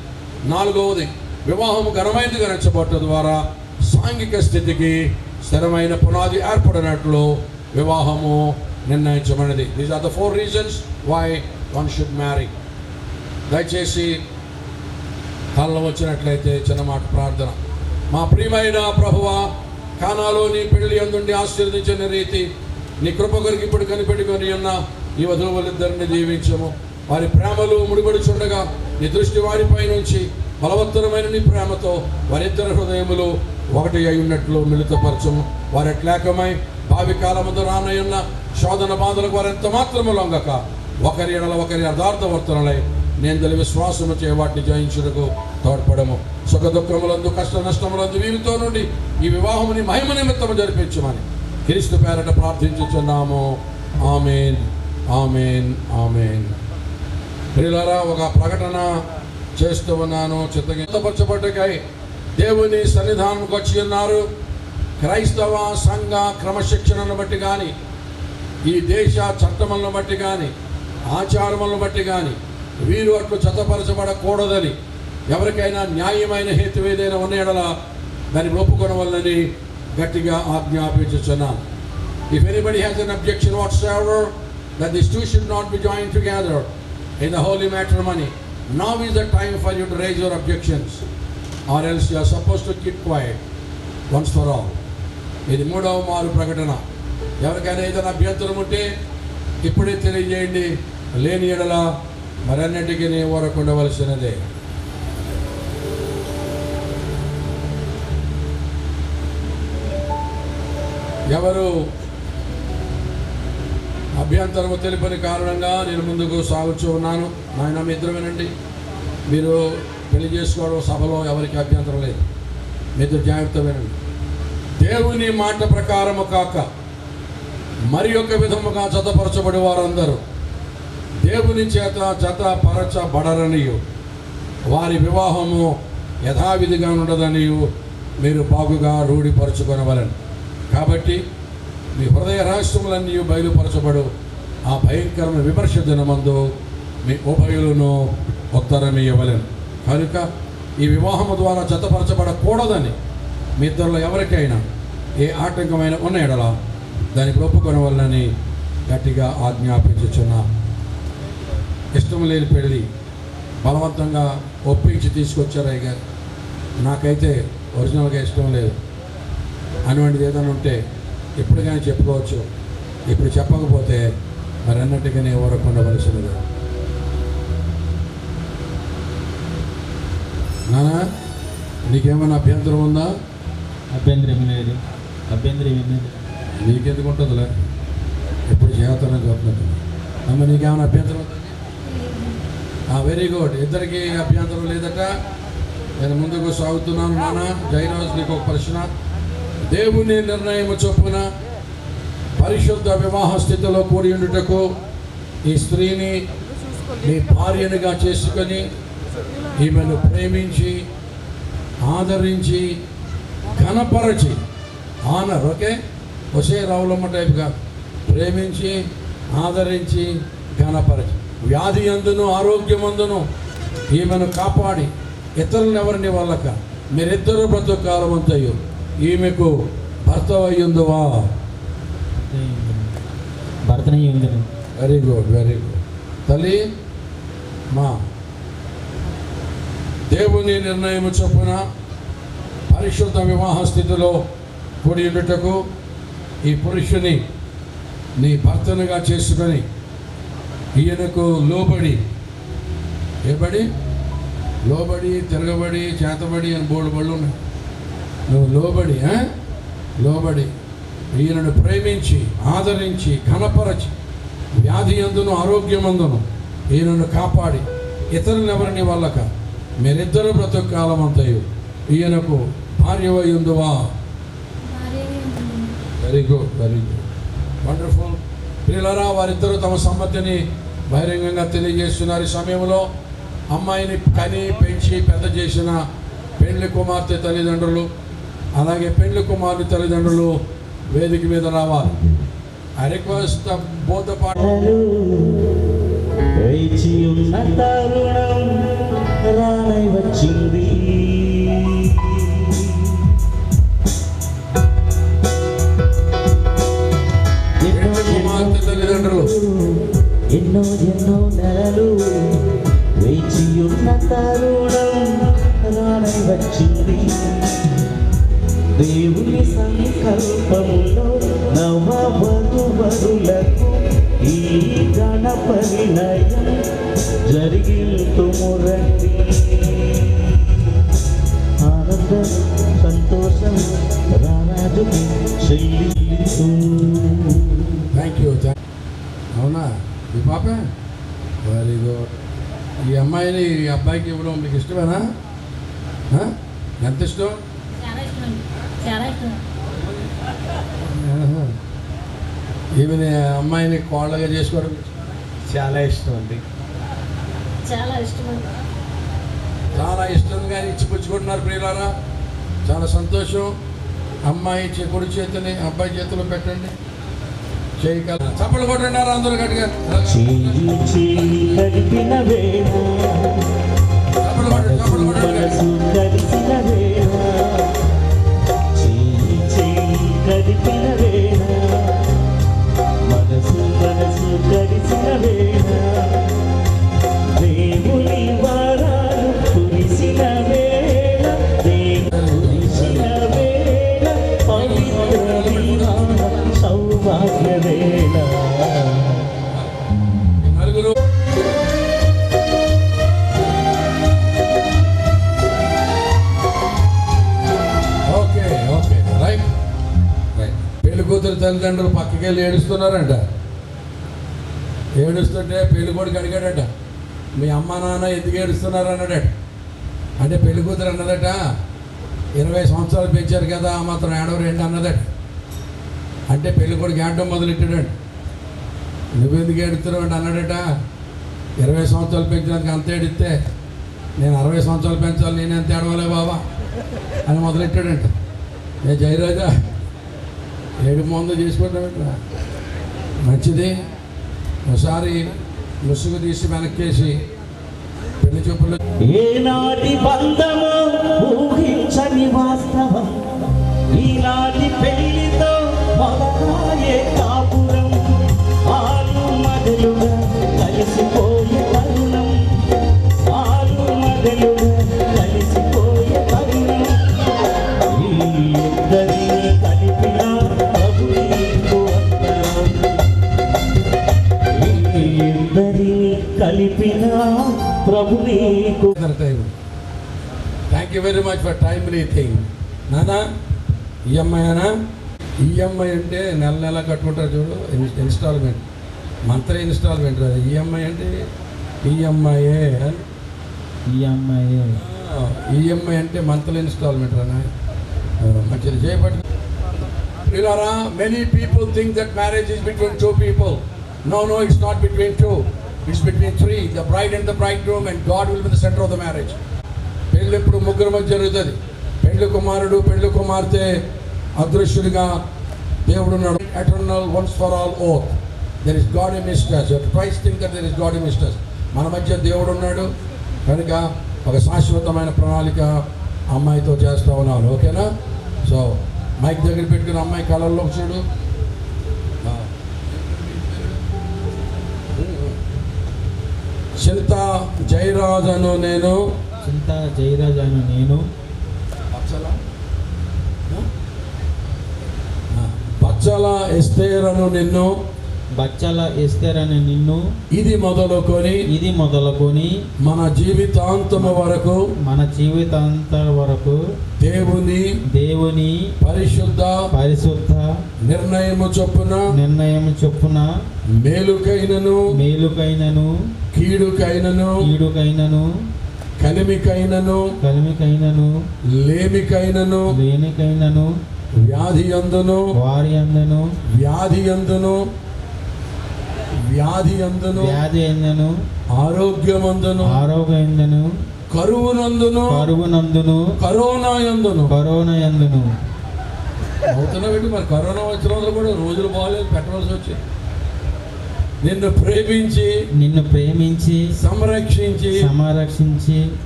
నాలుగవది, వివాహము ఘనమైనది గణించబడటం ద్వారా సాంఘిక స్థితికి స్థిరమైన పునాది ఏర్పడినట్లు వివాహము నిర్ణయించబడినది. These are the 4 reasons why one should marry. దయచేసి కళ్ళ వచ్చినట్లయితే చిన్న మాట ప్రార్థన. మా ప్రియమైన ప్రభువా, కానాలో నీ పెళ్లి అందుండి ఆశీర్వదించిన రీతి నీ కృప కొరకు ఇప్పుడు కనిపెట్టుకొని ఉన్న ఈ వధువులిద్దరిని దీవించము. వారి ప్రేమలు ముడిపడుచుండగా నీ దృష్టి వారిపై నుంచి బలవత్తరమైన నీ ప్రేమతో వారిద్దరి హృదయములు ఒకటి అయి ఉన్నట్లు మిళితపరచము. వారి ఎట్లేకమై భావి కాలముందు రానయ్యున్న శోధన బాధలకు వారు ఎంత మాత్రము లొంగక ఒకరి ఎడల ఒకరి యథార్థవర్తనలై నేను విశ్వాసము చే వాటిని జయించుటకు తోడ్పడము. సుఖ దుఃఖములందు కష్ట నష్టములందు వీరితో నుండి ఈ వివాహముని మహిమ నిమిత్తము జరిపించమని క్రీస్తు పేరట ప్రార్థించుచున్నాము. ఆమేన్, ఆమేన్, ఆమేన్. ప్రియులారా, ఒక ప్రకటన చేస్తూ ఉన్నాను. చిత్తపరచబడ్డకై దేవుని సన్నిధానంకి వచ్చి ఉన్నారు. క్రైస్తవ సంఘ క్రమశిక్షణను బట్టి కానీ, ఈ దేశ చట్టములను బట్టి కానీ, ఆచారములను బట్టి కానీ వీరు అట్లు జతపరచబడకూడదని ఎవరికైనా న్యాయమైన హేతు ఏదైనా ఉన్న ఎడల దాన్ని ఒప్పుకొనవలనని గట్టిగా ఆజ్ఞాపించుచున్నాను. If anybody has an objection whatsoever that these two should not be joined together in the holy matrimony, now is the time for you to raise your objections, or else you are supposed to keep quiet once for all. ఇది 3వ మారు ప్రకటన. ఎవరికైనా ఏదైనా అభ్యంతరం ఉంటే ఇప్పుడే తెలియజేయండి. లేని ఎడల మరన్నిటికీ ఊరకుండవలసినదే. ఎవరు అభ్యంతరము తెలిపని కారణంగా నేను ముందుకు సాగుతూ ఉన్నాను. నాయన, మీ ఇద్దరు వినండి. మీరు పెళ్లి చేసుకోవడం సభలో ఎవరికి అభ్యంతరం లేదు. మీ ఇద్దరు జాగ్రత్త వినండి. దేవుని మాట ప్రకారము కాక మరి ఒక విధముగా జతపరచబడి వారందరూ దేవుని చేత జతపరచబడరనియు వారి వివాహము యథావిధిగా ఉండదనియు మీరు బాగుగా రూఢిపరచుకొనవలెను. కాబట్టి మీ హృదయ రహస్యములన్నీ బయలుపరచబడు ఆ భయంకరమైన విమర్శ దినమందు మీ ఉభయులను ఉత్తరమియ్యవలెను. కనుక ఈ వివాహము ద్వారా జతపరచబడకూడదని మీ ఇద్దరిలో ఎవరికైనా ఏ ఆటంకమైన ఉన్న ఎడల దానికి ఒప్పుకొనవలనని గట్టిగా ఆజ్ఞాపించుచున్నా. ఇష్టం లేని పెళ్ళి బలవంతంగా ఒప్పించి తీసుకొచ్చారు అయ్యగారు, నాకైతే ఒరిజినల్గా ఇష్టం లేదు అటువంటిది ఏదైనా ఉంటే ఎప్పుడు కానీ చెప్పుకోవచ్చు. ఇప్పుడు చెప్పకపోతే మరి అన్నట్టుగానే ఊరకుండవలసినది. నానా, నీకేమైనా అభ్యంతరం ఉందా? అభ్యంతరం లేదు. నీకెందుకు ఉంటుందిలే. ఇప్పుడు చేతన చెప్తున్నట్టు అమ్మ నీకేమైనా అభ్యంతరం ఉందండి? వెరీ గుడ్, ఇద్దరికి అభ్యంతరం లేదట. నేను ముందుకు సాగుతున్నాను. నాన్న జయరాజు, నీకు ఒక ప్రశ్న. దేవుని నిర్ణయం చొప్పున పరిశుద్ధ వివాహ స్థితిలో కూడి ఉండుటకు ఈ స్త్రీని నీ భార్యనుగా చేసుకొని ఈమెను ప్రేమించి ఆదరించి ఘనపరచి ఆనర్ ఓకే ఒసే రావులమ్మ టైప్గా ప్రేమించి ఆదరించి ఘనపరచి వ్యాధి అందును ఆరోగ్యమందును ఈమెను కాపాడి ఇతరులను ఎవరిని వాళ్ళక మీరిద్దరూ బ్రతుకాలం అంతయు ఈమెకు భర్త అయ్యుందువా? Very good, very good. తల్లి మా దేవుని నిర్ణయం చొప్పున పరిశుద్ధ వివాహ స్థితిలో కూడి ఉండుటకు ఈ పురుషుని నీ భర్తనుగా చేసుకొని ఈయనకు లోబడి లోబడి తిరగబడి చేతబడి అని బోర్డు బళ్ళు ఉన్నాయి. నువ్వు లోబడి ఈయనను ప్రేమించి ఆదరించి ఘనపరచి వ్యాధి అందును ఆరోగ్యమందును ఈయనను కాపాడి ఇతరులను ఎవరిని వాళ్ళక మీరిద్దరూ బ్రతుకాలం అంతయు ఈయనకు భార్య అయ్యుందువా? Very good, very good, wonderful. ప్రియులారా, వారిద్దరూ తమ సమ్మతిని బహిరంగంగా తెలియజేస్తున్నారు. ఈ సమయంలో అమ్మాయిని కని పెంచి పెద్ద చేసిన పెండ్లి కుమార్తె తల్లిదండ్రులు అలాగే పెండ్లి కుమార్తె తల్లిదండ్రులు వేదిక మీద రావాలి. I request both the parties. తల్లిదండ్రులు ఎన్నో నెలలు వేచి ఉన్న తరుణం రానై వచ్చింది. దేవుని సంకల్పములో నవవధువరులకు ఈ గణ పరిణయం జరిగింతుమురండి. ఆనందం సంతోషం రారాజుకి చెల్లిస్తూ. Thank you. అవునా ఈ పాప? Very good. ఈ అమ్మాయిని ఈ అబ్బాయికి ఇవ్వడం మీకు ఇష్టమేనా? ఎంత ఇష్టం? ఈమె అమ్మాయిని కోళ్ళగా చేసుకోవడం చాలా ఇష్టం అండి. చాలా ఇష్టంగా ఇచ్చిపుచ్చుకుంటున్నారు ప్రియులారా. చాలా సంతోషం. అమ్మాయి కుడి చేతిని అబ్బాయి చేతిలో పెట్టండి. చప్పలు కొట్టండి అందరూ గట్టిగా. తల్లిదండ్రులు పక్కకి వెళ్ళి ఏడుస్తున్నారంట. ఏడుస్తుంటే పెళ్లి కొడుకు అడిగాడట, మీ అమ్మ నాన్న ఎందుకు ఏడుస్తున్నారు అన్నాడట. అంటే పెళ్లి కూతురు అన్నదట, 20 సంవత్సరాలు పెంచారు కదా మాత్రం ఏడవరేంటి అన్నదట. అంటే పెళ్లి కొడుకు ఏడడం మొదలెట్టాడట. నువ్వెందుకు ఏడుస్తున్నావు అంటే అన్నాడట, 20 సంవత్సరాలు పెంచినందుకు అంత ఏడిస్తే నేను 60 సంవత్సరాలు పెంచాలి, నేను ఎంత ఏడవలే బాబా అని మొదలెట్టాడంట. ఏ జయరాజా ఏడు ముందు చేసుకుంటామంట. మంచిది. ఒకసారి ముసుగు తీసి వెనక్కేసి పెళ్లి చూపులు. ఏనాటి బంధము ఊహించని వాస్తవం, ఈనాటి పెళ్లితో మొదలాయే కాపురం. ఆలు మగలుగా కలిసిపోయే తరుణం, ఆలు మగలుగా కలిసిపోయే తరుణం. ఈ ఇద్దరిని కలిపిన ప్రభు నీకు వందనం. ఈ ఇద్దరిని కలిపిన ప్రభు నీకు. Thank you very much for timely thing. నానా ఈ అమ్మాయినా ఈఎంఐ అంటే నెల నెల కట్టుకుంటారు చూడు, ఇన్స్టాల్మెంట్, మంత్లీ ఇన్స్టాల్మెంట్ అది. ఈఎంఐ అంటే ఈఎంఐఏ ఈఎంఐ అంటే మంత్లీ ఇన్స్టాల్మెంట్ అన్న. మంచిది చేయబట్టి పిల్లరా, many people think that marriage is between two people. No, it's not between two, it's between three. The bride and the bride groom and God will be the centre of the marriage. పెళ్ళి ఎప్పుడు ముగ్గురు మధ్య జరుగుతుంది. పెళ్లి కుమారుడు పెళ్లి కుమార్తె అదృశ్యుడిగా దేవుడు ఉన్నాడు. Eternal once for all oath. There is God in misters. Twice think that there is God in misters. మన మధ్య దేవుడు ఉన్నాడు కనుక ఒక శాశ్వతమైన ప్రణాళిక అమ్మాయితో చేస్తూ ఉన్నాను. ఓకేనా? సో మైక్ దగ్గర పెట్టుకుని అమ్మాయి కళల్లో చూడు. చింత జయరాజను నేను బచ్చల ఎస్తేరను నిన్ను ఇది మొదలుకొని మన జీవితాంతము వరకు దేవుని పరిశుద్ధ నిర్ణయము చొప్పున మేలుకైనను కీడుకైనను కలిమికైనను లేమికైనను వ్యాధి అందును ఆరోగ్యమందును కరువునందును కరోనా యందును అవుతున్నా పెట్టి మరి కరోనా వచ్చిన వాళ్ళు కూడా రోజులు బాగాలేదు, పెట్టవలసి వచ్చింది. నిన్ను ప్రేమించి సంరక్షించి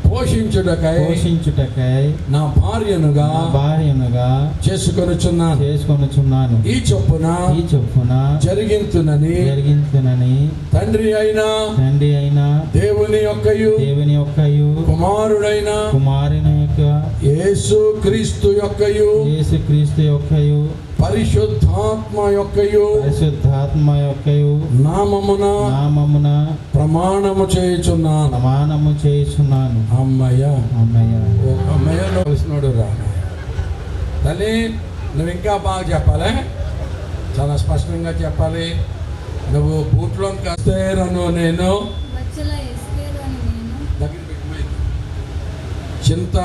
పోషించుటకై నా భార్యనుగా చేసుకొనుచున్నాను. ఈ చొప్పున జరిగింతునని తండ్రి అయిన దేవుని యొక్కయు కుమారుడైన యేసు క్రీస్తు యొక్కయు పరిశుద్ధాత్మ యొక్కయు నామమున ప్రమాణము చేయుచున్నాను. అమ్మయ్య కలిసినోడు రా తల్లి, నువ్వు ఇంకా బాగా చెప్పాలి, చాలా స్పష్టంగా చెప్పాలి. నువ్వు బూట్లో కస్తేరను నేను చింత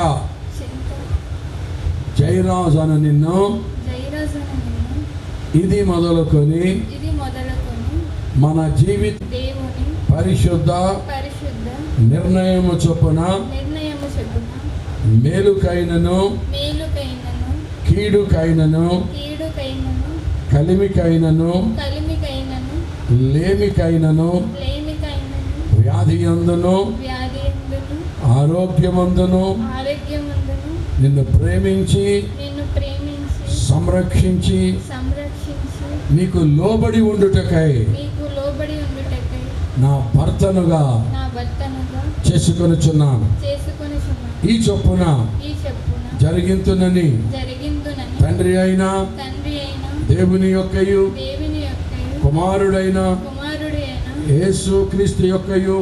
జయరాజను నిన్ను ఇది మొదలుకొని మన జీవిత పరిశుద్ధ నిర్ణయము చొప్పున మేలుకైనను కీడుకైనను కలిమికైనను లేమికైనను వ్యాధి అందును ఆరోగ్యమందును నిన్ను ప్రేమించి సంరక్షించి నీకు లోబడి ఉండుటకై నా భర్తనుగా చేసుకొనుచున్నాను. ఈ చొప్పున జరిగింతునని తండ్రి అయిన దేవుని యొక్కయు కుమారుడైన యేసు క్రీస్తు యొక్కయు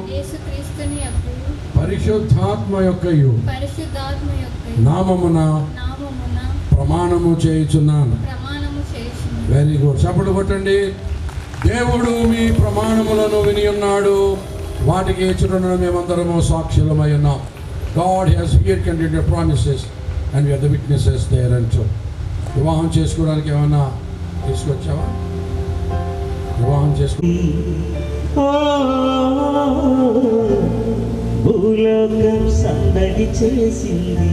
పరిశుద్ధాత్మ యొక్కయు నామమున ప్రమాణము చేయుచున్నాను. Very good. చప్పట్లు కొట్టండి. దేవుడు మీ ప్రమాణములను విని ఉన్నాడు, వాటికి ఎచ్చుటను మేమందరము సాక్షులమై ఉన్నాం. God has hearkened your promises and we are the witnesses thereunto. వివాహం చేసుకోవడానికి ఏమన్నా తీసుకొచ్చావా? వివాహం చేసుకో భూలోకం సందడి చేసింది,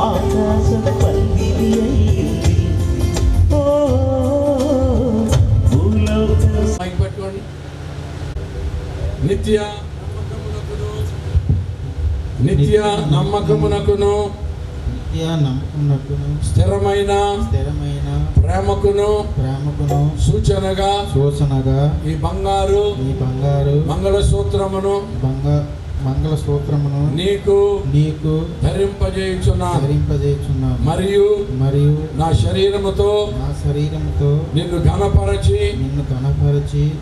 ఆకాశం పందిరి అయింది. భూలోకం పట్టుకోండి. నిత్య నమ్మకమునకును స్థిరమైన ప్రేమకును సూచనగా ఈ బంగారు మంగళసూత్రమును నీకు ధరింపజేయుచున్నాను. మరియు నా శరీరముతో నిన్ను ఘనపరచి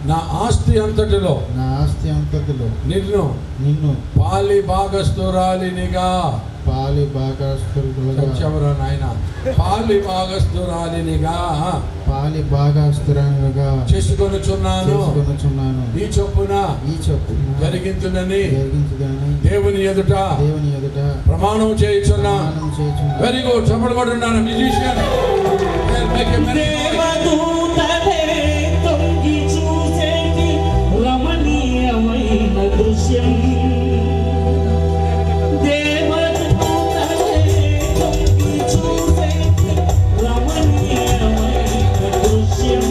నా ఆస్తి అంతటిలో నిన్ను పాలి భాగస్తురాలినిగా పాలి భాగస్తులుగా ఎవరో నాయన పాలి భాగస్తురాలినిగా పాలి భాగస్తులుగా చేసుకొనుచున్నాను ఈ చొప్పున జరిగించునని దేవుని ఎదుట ప్రమాణం చేయుచున్నా. Very good. చప్పట్లు కొట్టున్నాను మ్యూజిషియన్. దేవదూతలే తొంగి చూసేటి రమణీయమైన దృశ్యం. దేవదూతలే తొంగి చూసేటి రమణీయమైన దృశ్యం.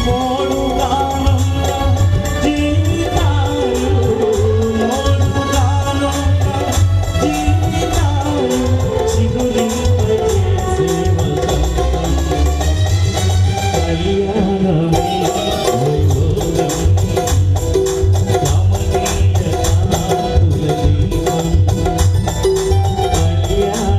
మోడుగానున్న జీవితాలు, మోడుగానున్న జీవితాలు చిగురింపజేసే వసంతం. కళ్యాణమే వైభోగం, రమణీయ కాంతుల దీపం. కళ్యాణమే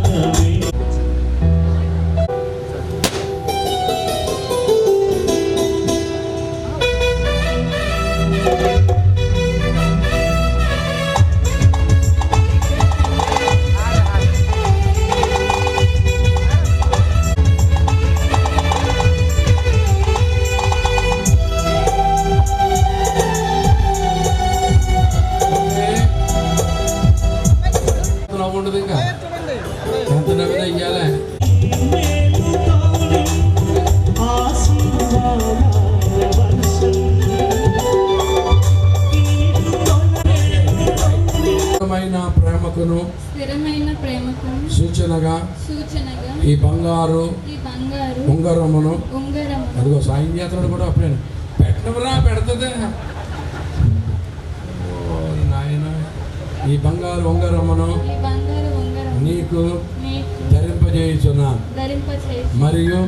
ఉండదు. ఇంకా ఎంత నవ్వుదా ఇయ్యాలే. మేలుతోనే ఆశీర్వాదాల వర్షం. స్థిరమైన ప్రేమకు సూచనగా ఈ బంగారు ఉంగరమును అదిగో సాయం చేస్తాడు కూడా అప్పుడే పెట్టవరా పెడుతుంది. నాయన ఈ బంగారు ఉంగరమును నీకు ధరింపజేయుచున్నాను మరియు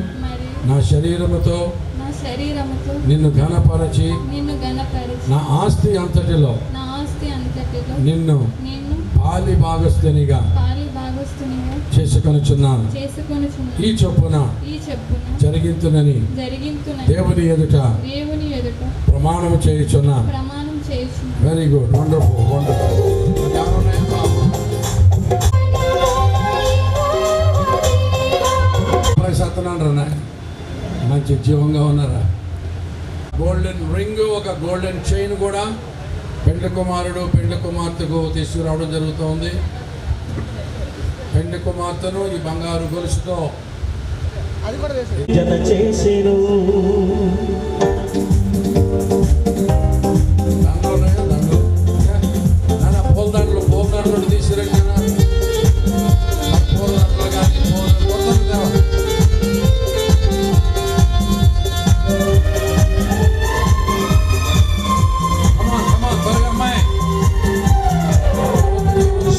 నా శరీరముతో నిన్ను ఘనపరచి నా ఆస్తి అంతటిలో నిన్ను పాలి భాగస్తునిగా చేసుకొనుచున్నాను. ఈ చొప్పున జరిగించునని దేవుని ఎదుట ప్రమాణం చేయుచున్నాను. Very good. Wonderful wonderful. Satyanarayana మంచి జీవంగా ఉన్నారా. గోల్డెన్ రింగ్, ఒక గోల్డెన్ చైన్ కూడా పెండ్లి కుమారుడు పెండ్లి కుమార్తెకు తీసుకురావడం జరుగుతోంది. పెండ్లి కుమార్తెను ఈ బంగారు గొలుసుతో జత చేసెను. పూలదండలు తీసుకురండి. పూలదండలు కానీ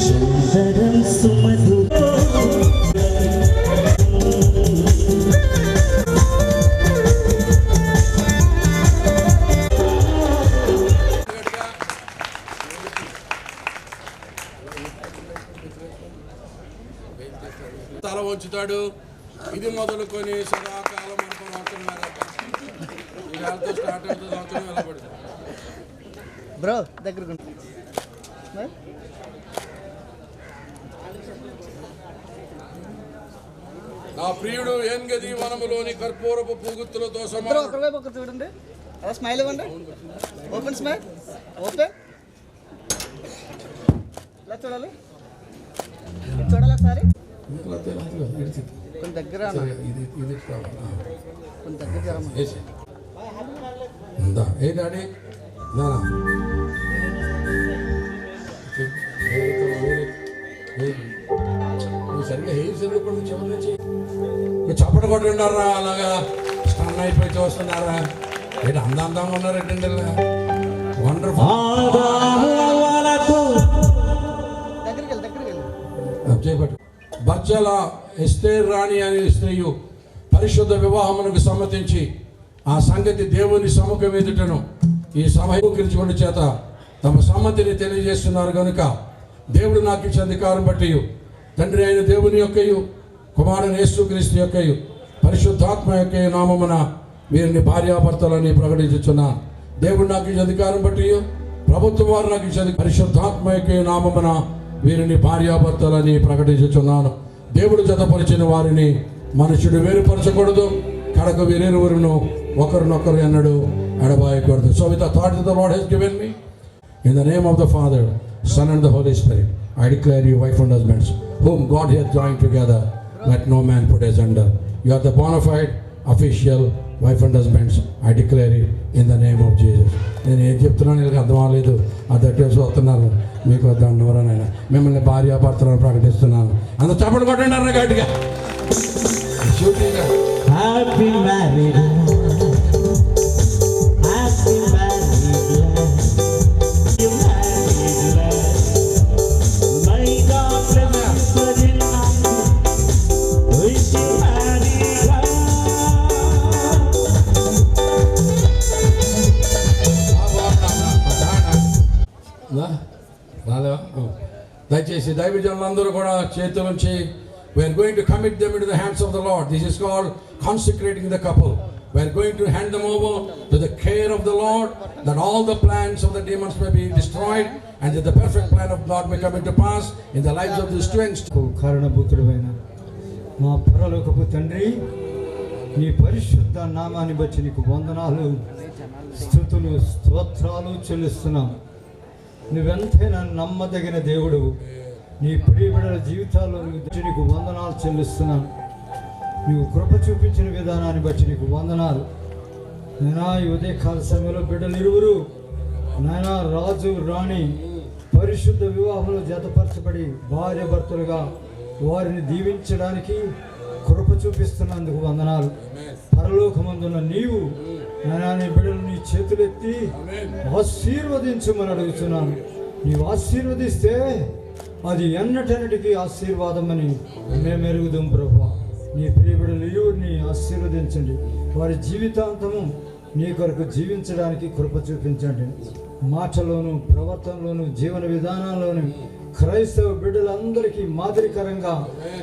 సుందరం సుమధు తల వంచుతాడు. ఇది మొదలుకొని సదాకాలం అనుకున్నారు. స్టార్ట్ అవుతుంది. నిలబడతాడు. బ్రో దగ్గర నా ప్రియుడు ఏన్గది వనములోని కర్పూరపు పూగుత్తులతో సమానం. చూడండి, అలా స్మైల్ ఇవ్వండి. Open smile, open. ఇలా చూడాలి, చూడాలి ఒకసారి. కొంచెం దగ్గర కొంచెం దగ్గర ఏ డాడీ సరిగ్గా హెయిర్ చదువుకోండి. చివరి నుంచి చప్పట కొట్టుండారా, అలాగా స్టన్ అయిపోయి చూస్తున్నారా? ఏంటి అందంగా ఉన్నారు ఏంటండి? వండర్ఫుల్. చేపట్టు. బచ్చల ఎస్తేర్ రాణి అనే స్త్రీయు పరిశుద్ధ వివాహమునకు సమ్మతించి ఆ సంగతి దేవుని సముఖం ఎదుటను ఈ సమీకరించుకుని చేత తమ సమ్మతిని తెలియజేస్తున్నారు కనుక దేవుడు నాకు ఇచ్చే అధికారం బట్టి తండ్రి అయిన దేవుని యొక్కయు కుమారుని యేసుక్రీస్తు యొక్కయు పరిశుద్ధాత్మ యొక్క నామమున వీరిని భార్యాభర్తలని ప్రకటించుచున్నాను. దేవుడు నాకు ఇచ్చే అధికారం బట్టి ప్రభుత్వం వారు నాకు ఇచ్చే పరిశుద్ధాత్మ యొక్క నామమున వీరిని భార్యాభర్తలని ప్రకటించుచున్నాను. దేవుడు జతపరిచిన వారిని మనుషుడు వేరుపరచకూడదు. కడకు వీరిరువురును ఒకరినొకరు ఎన్నడూ ఎడబాయకూడదు. So with the thought that the Lord has given me, in the name of the Father, Son and the Holy Spirit, I declare you wife and husbands, whom God hath joined together, let no man put asunder. You are the bona fide, official wife and husbands. I declare it in the name of Jesus. నేను ఏం చెప్తున్నాను వీళ్ళకి అర్థం అవ్వలేదు. అదట్టేసి వస్తున్నారు. మీకు వద్దన్నవరనైనా మిమ్మల్ని భార్యాభర్తలను ప్రకటిస్తున్నాను. అంత చప్పట్లు కొట్టండి అన్న గట్టిగా. Shooting happy married happy married my God bless you wish you married రాలేవా? దయచేసి దైవజనులందరూ కూడా చేతులుంచి we are going to commit them into the hands of the Lord. This is called consecrating the couple. We are going to hand them over to the care of the Lord, that all the plans of the demons may be destroyed and that the perfect plan of God may come into pass in the lives of these twins. కారణభూతుడైన మా పరలోకపు తండ్రి, నీ పరిశుద్ధ నామాన్ని బట్టి నీకు వందనాలు, స్తుతులు, స్తోత్రాలు చెల్లిస్తున్నాం. నువ్వెంతైనా నమ్మదగిన దేవుడు. నీ ప్రియబిడ్డల జీవితాల్లో నీకు వందనాలు చెల్లిస్తున్నాను. నీవు కృప చూపించిన విధానాన్ని బట్టి నీకు వందనాలు. నాయనా, ఈ ఉదయకాల సమయంలో బిడ్డలు ఇరువురు నాయనా రాజు రాణి పరిశుద్ధ వివాహంలో జతపరచబడి భార్య భర్తలుగా వారిని దీవించడానికి కృప చూపిస్తున్నందుకు వందనాలు. పరలోకమందున్న నీవు నాయనా నీ బిడ్డలు నీ చేతులెత్తి ఆశీర్వదించమని అడుగుతున్నాను. నీవు ఆశీర్వదిస్తే అది ఎన్నటన్నిటికీ ఆశీర్వాదమని మేము ఎరుగుదాం ప్రభువా. నీ ప్రియబిడ్డలు ఇరువురిని ఆశీర్వదించండి. వారి జీవితాంతము నీ కొరకు జీవించడానికి కృప చూపించండి. మాటలోను, ప్రవర్తనలోను, జీవన విధానాల్లోను క్రైస్తవ బిడ్డలందరికీ మాదిరికరంగా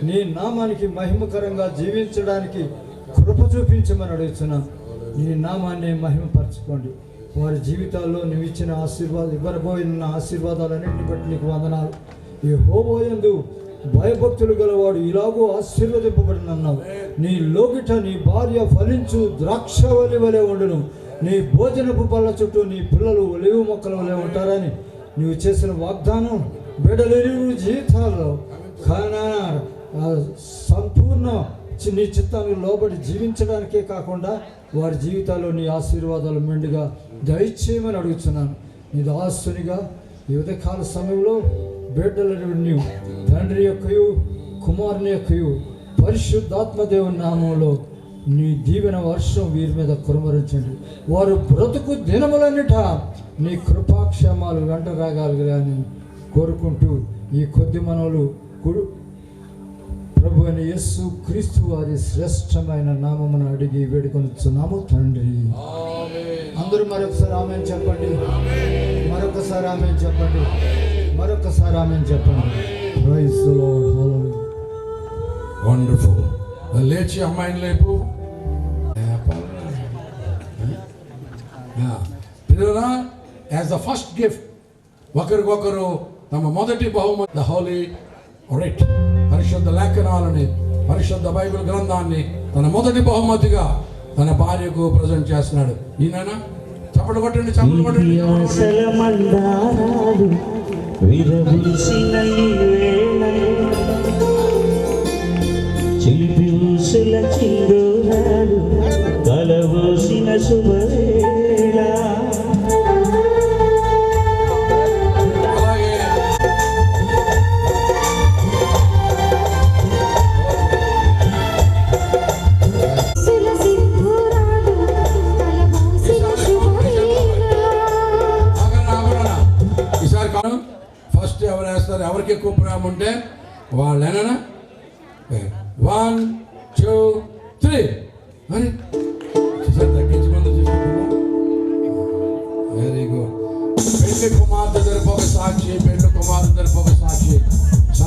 నీ నామానికి మహిమకరంగా జీవించడానికి కృప చూపించమని అడుగుతున్నాను. నీ నామాన్ని మహిమపరచుకోండి. వారి జీవితాల్లో నువ్వు ఇచ్చిన ఇవ్వబోయిన ఆశీర్వాదాలన్నింటిని బట్టి నీకు వందనాలు. యెహోవాయందు భయభక్తులు గలవాడు ఇలాగూ ఆశీర్వదింపబడినన్నావు. నీ లోగిట నీ భార్య ఫలించు ద్రాక్షవల్లి వలె ఉండును. నీ భోజనపు పళ్ళ చుట్టూ నీ పిల్లలు ఒలివ మొక్కల వలె ఉంటారని నీవు చేసిన వాగ్దానం బిడ్డలిరువురి జీవితాల్లో సంపూర్ణ నీ చిత్తానికి లోబడి జీవించడానికే కాకుండా వారి జీవితాల్లో నీ ఆశీర్వాదాలు మెండుగా దయచేయమని అడుగుతున్నాను. నీ దాసునిగా ఈ ఉదయకాల సమయంలో బిడ్డలను నీవు తండ్రి యొక్కయు కుమారుని యొక్కయు పరిశుద్ధాత్మదేవుని నామంలో నీ దీవెన వర్షం వీరి మీద కురమరించండి. వారు బ్రతుకు దినములన్నిట నీ కృపాక్షేమాలు వెంట రాగలగాలని కోరుకుంటూ ఈ కొద్ది మనవులు ప్రభు అయిన యేసు క్రీస్తు వారి శ్రేష్టమైన నామమును అడిగి వేడుకొనిచున్నాము తండ్రి. అందరూ మరొకసారి ఆమేన్ చెప్పండి. మరొకసారి ఆమేన్ చెప్పండి. మరొకసారి ఆమేన్ చెప్పండి. Praise the Lord. Hallelujah. Wonderful. లేచి అమ్మాయిని లేపు. యాజ్ ద ఫస్ట్ గిఫ్ట్ ఒకరికొకరు తమ మొదటి బహుమతి ద హోలీ రైట్ పరిశుద్ధ లేఖనాలని, పరిశుద్ధ బైబిల్ గ్రంథాన్ని తన మొదటి బహుమతిగా తన భార్యకు ప్రజెంట్ చేస్తున్నాడు. ఈయన చప్పట్లు కొట్టండి, చప్పట్లు కొట్టండి. చిలిపిూసుల చిందూరాలు కలవోసిన శుభవేళ ఫస్ట్ ఎవరు వేస్తారు? ఎవరికి ఎక్కువ ప్రేమ ఉంటే వాళ్ళేనా? 1 2 3 మరి తగ్గించమని చూసుకుంటున్నా. Very good. పెళ్లి కుమార్తె తరపు ఒక సాక్షి,